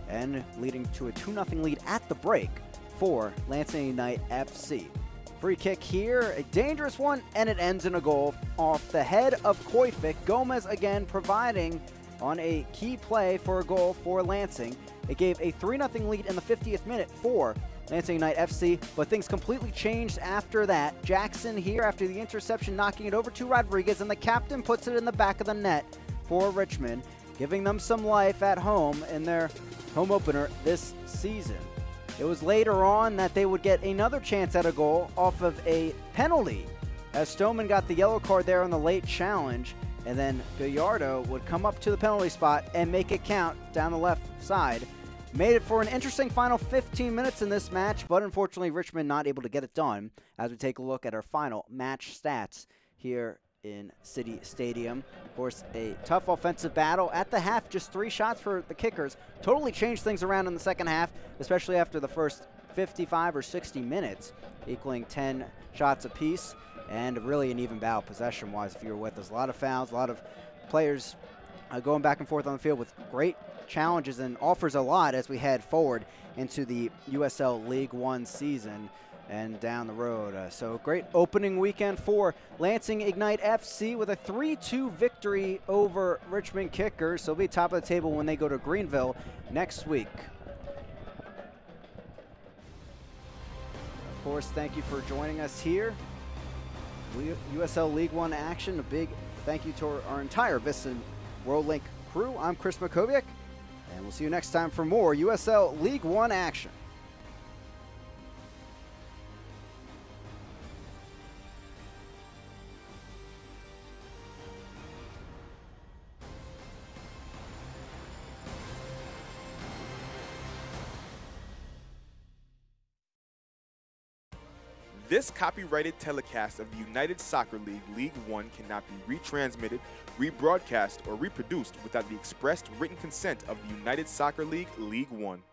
and leading to a 2-0 lead at the break for Lansing Ignite FC. Free kick here, a dangerous one, and it ends in a goal off the head of Koifik. Gomez again providing on a key play for a goal for Lansing. It gave a 3-0 lead in the 50th minute for Lansing Ignite FC, but things completely changed after that. Jackson here after the interception knocking it over to Rodriguez, and the captain puts it in the back of the net for Richmond, giving them some life at home in their home opener this season. It was later on that they would get another chance at a goal off of a penalty, as Stoneman got the yellow card there on the late challenge, and then Gallardo would come up to the penalty spot and make it count down the left side. Made it for an interesting final 15 minutes in this match, but unfortunately Richmond not able to get it done as we take a look at our final match stats here in City Stadium. Of course, a tough offensive battle at the half, just 3 shots for the Kickers. Totally changed things around in the second half, especially after the first 55 or 60 minutes, equaling 10 shots apiece, and really an even battle possession-wise if you were with us. A lot of fouls, a lot of players going back and forth on the field with great challenges, and offers a lot as we head forward into the USL League One season and down the road. So great opening weekend for Lansing Ignite FC with a 3-2 victory over Richmond Kickers. So they'll be top of the table when they go to Greenville next week. Of course, thank you for joining us here. USL League One action. A big thank you to our entire Vista WorldLink crew. I'm Chris Makovic, and we'll see you next time for more USL League One action. This copyrighted telecast of the United Soccer League League One cannot be retransmitted, rebroadcast, or reproduced without the expressed written consent of the United Soccer League League One.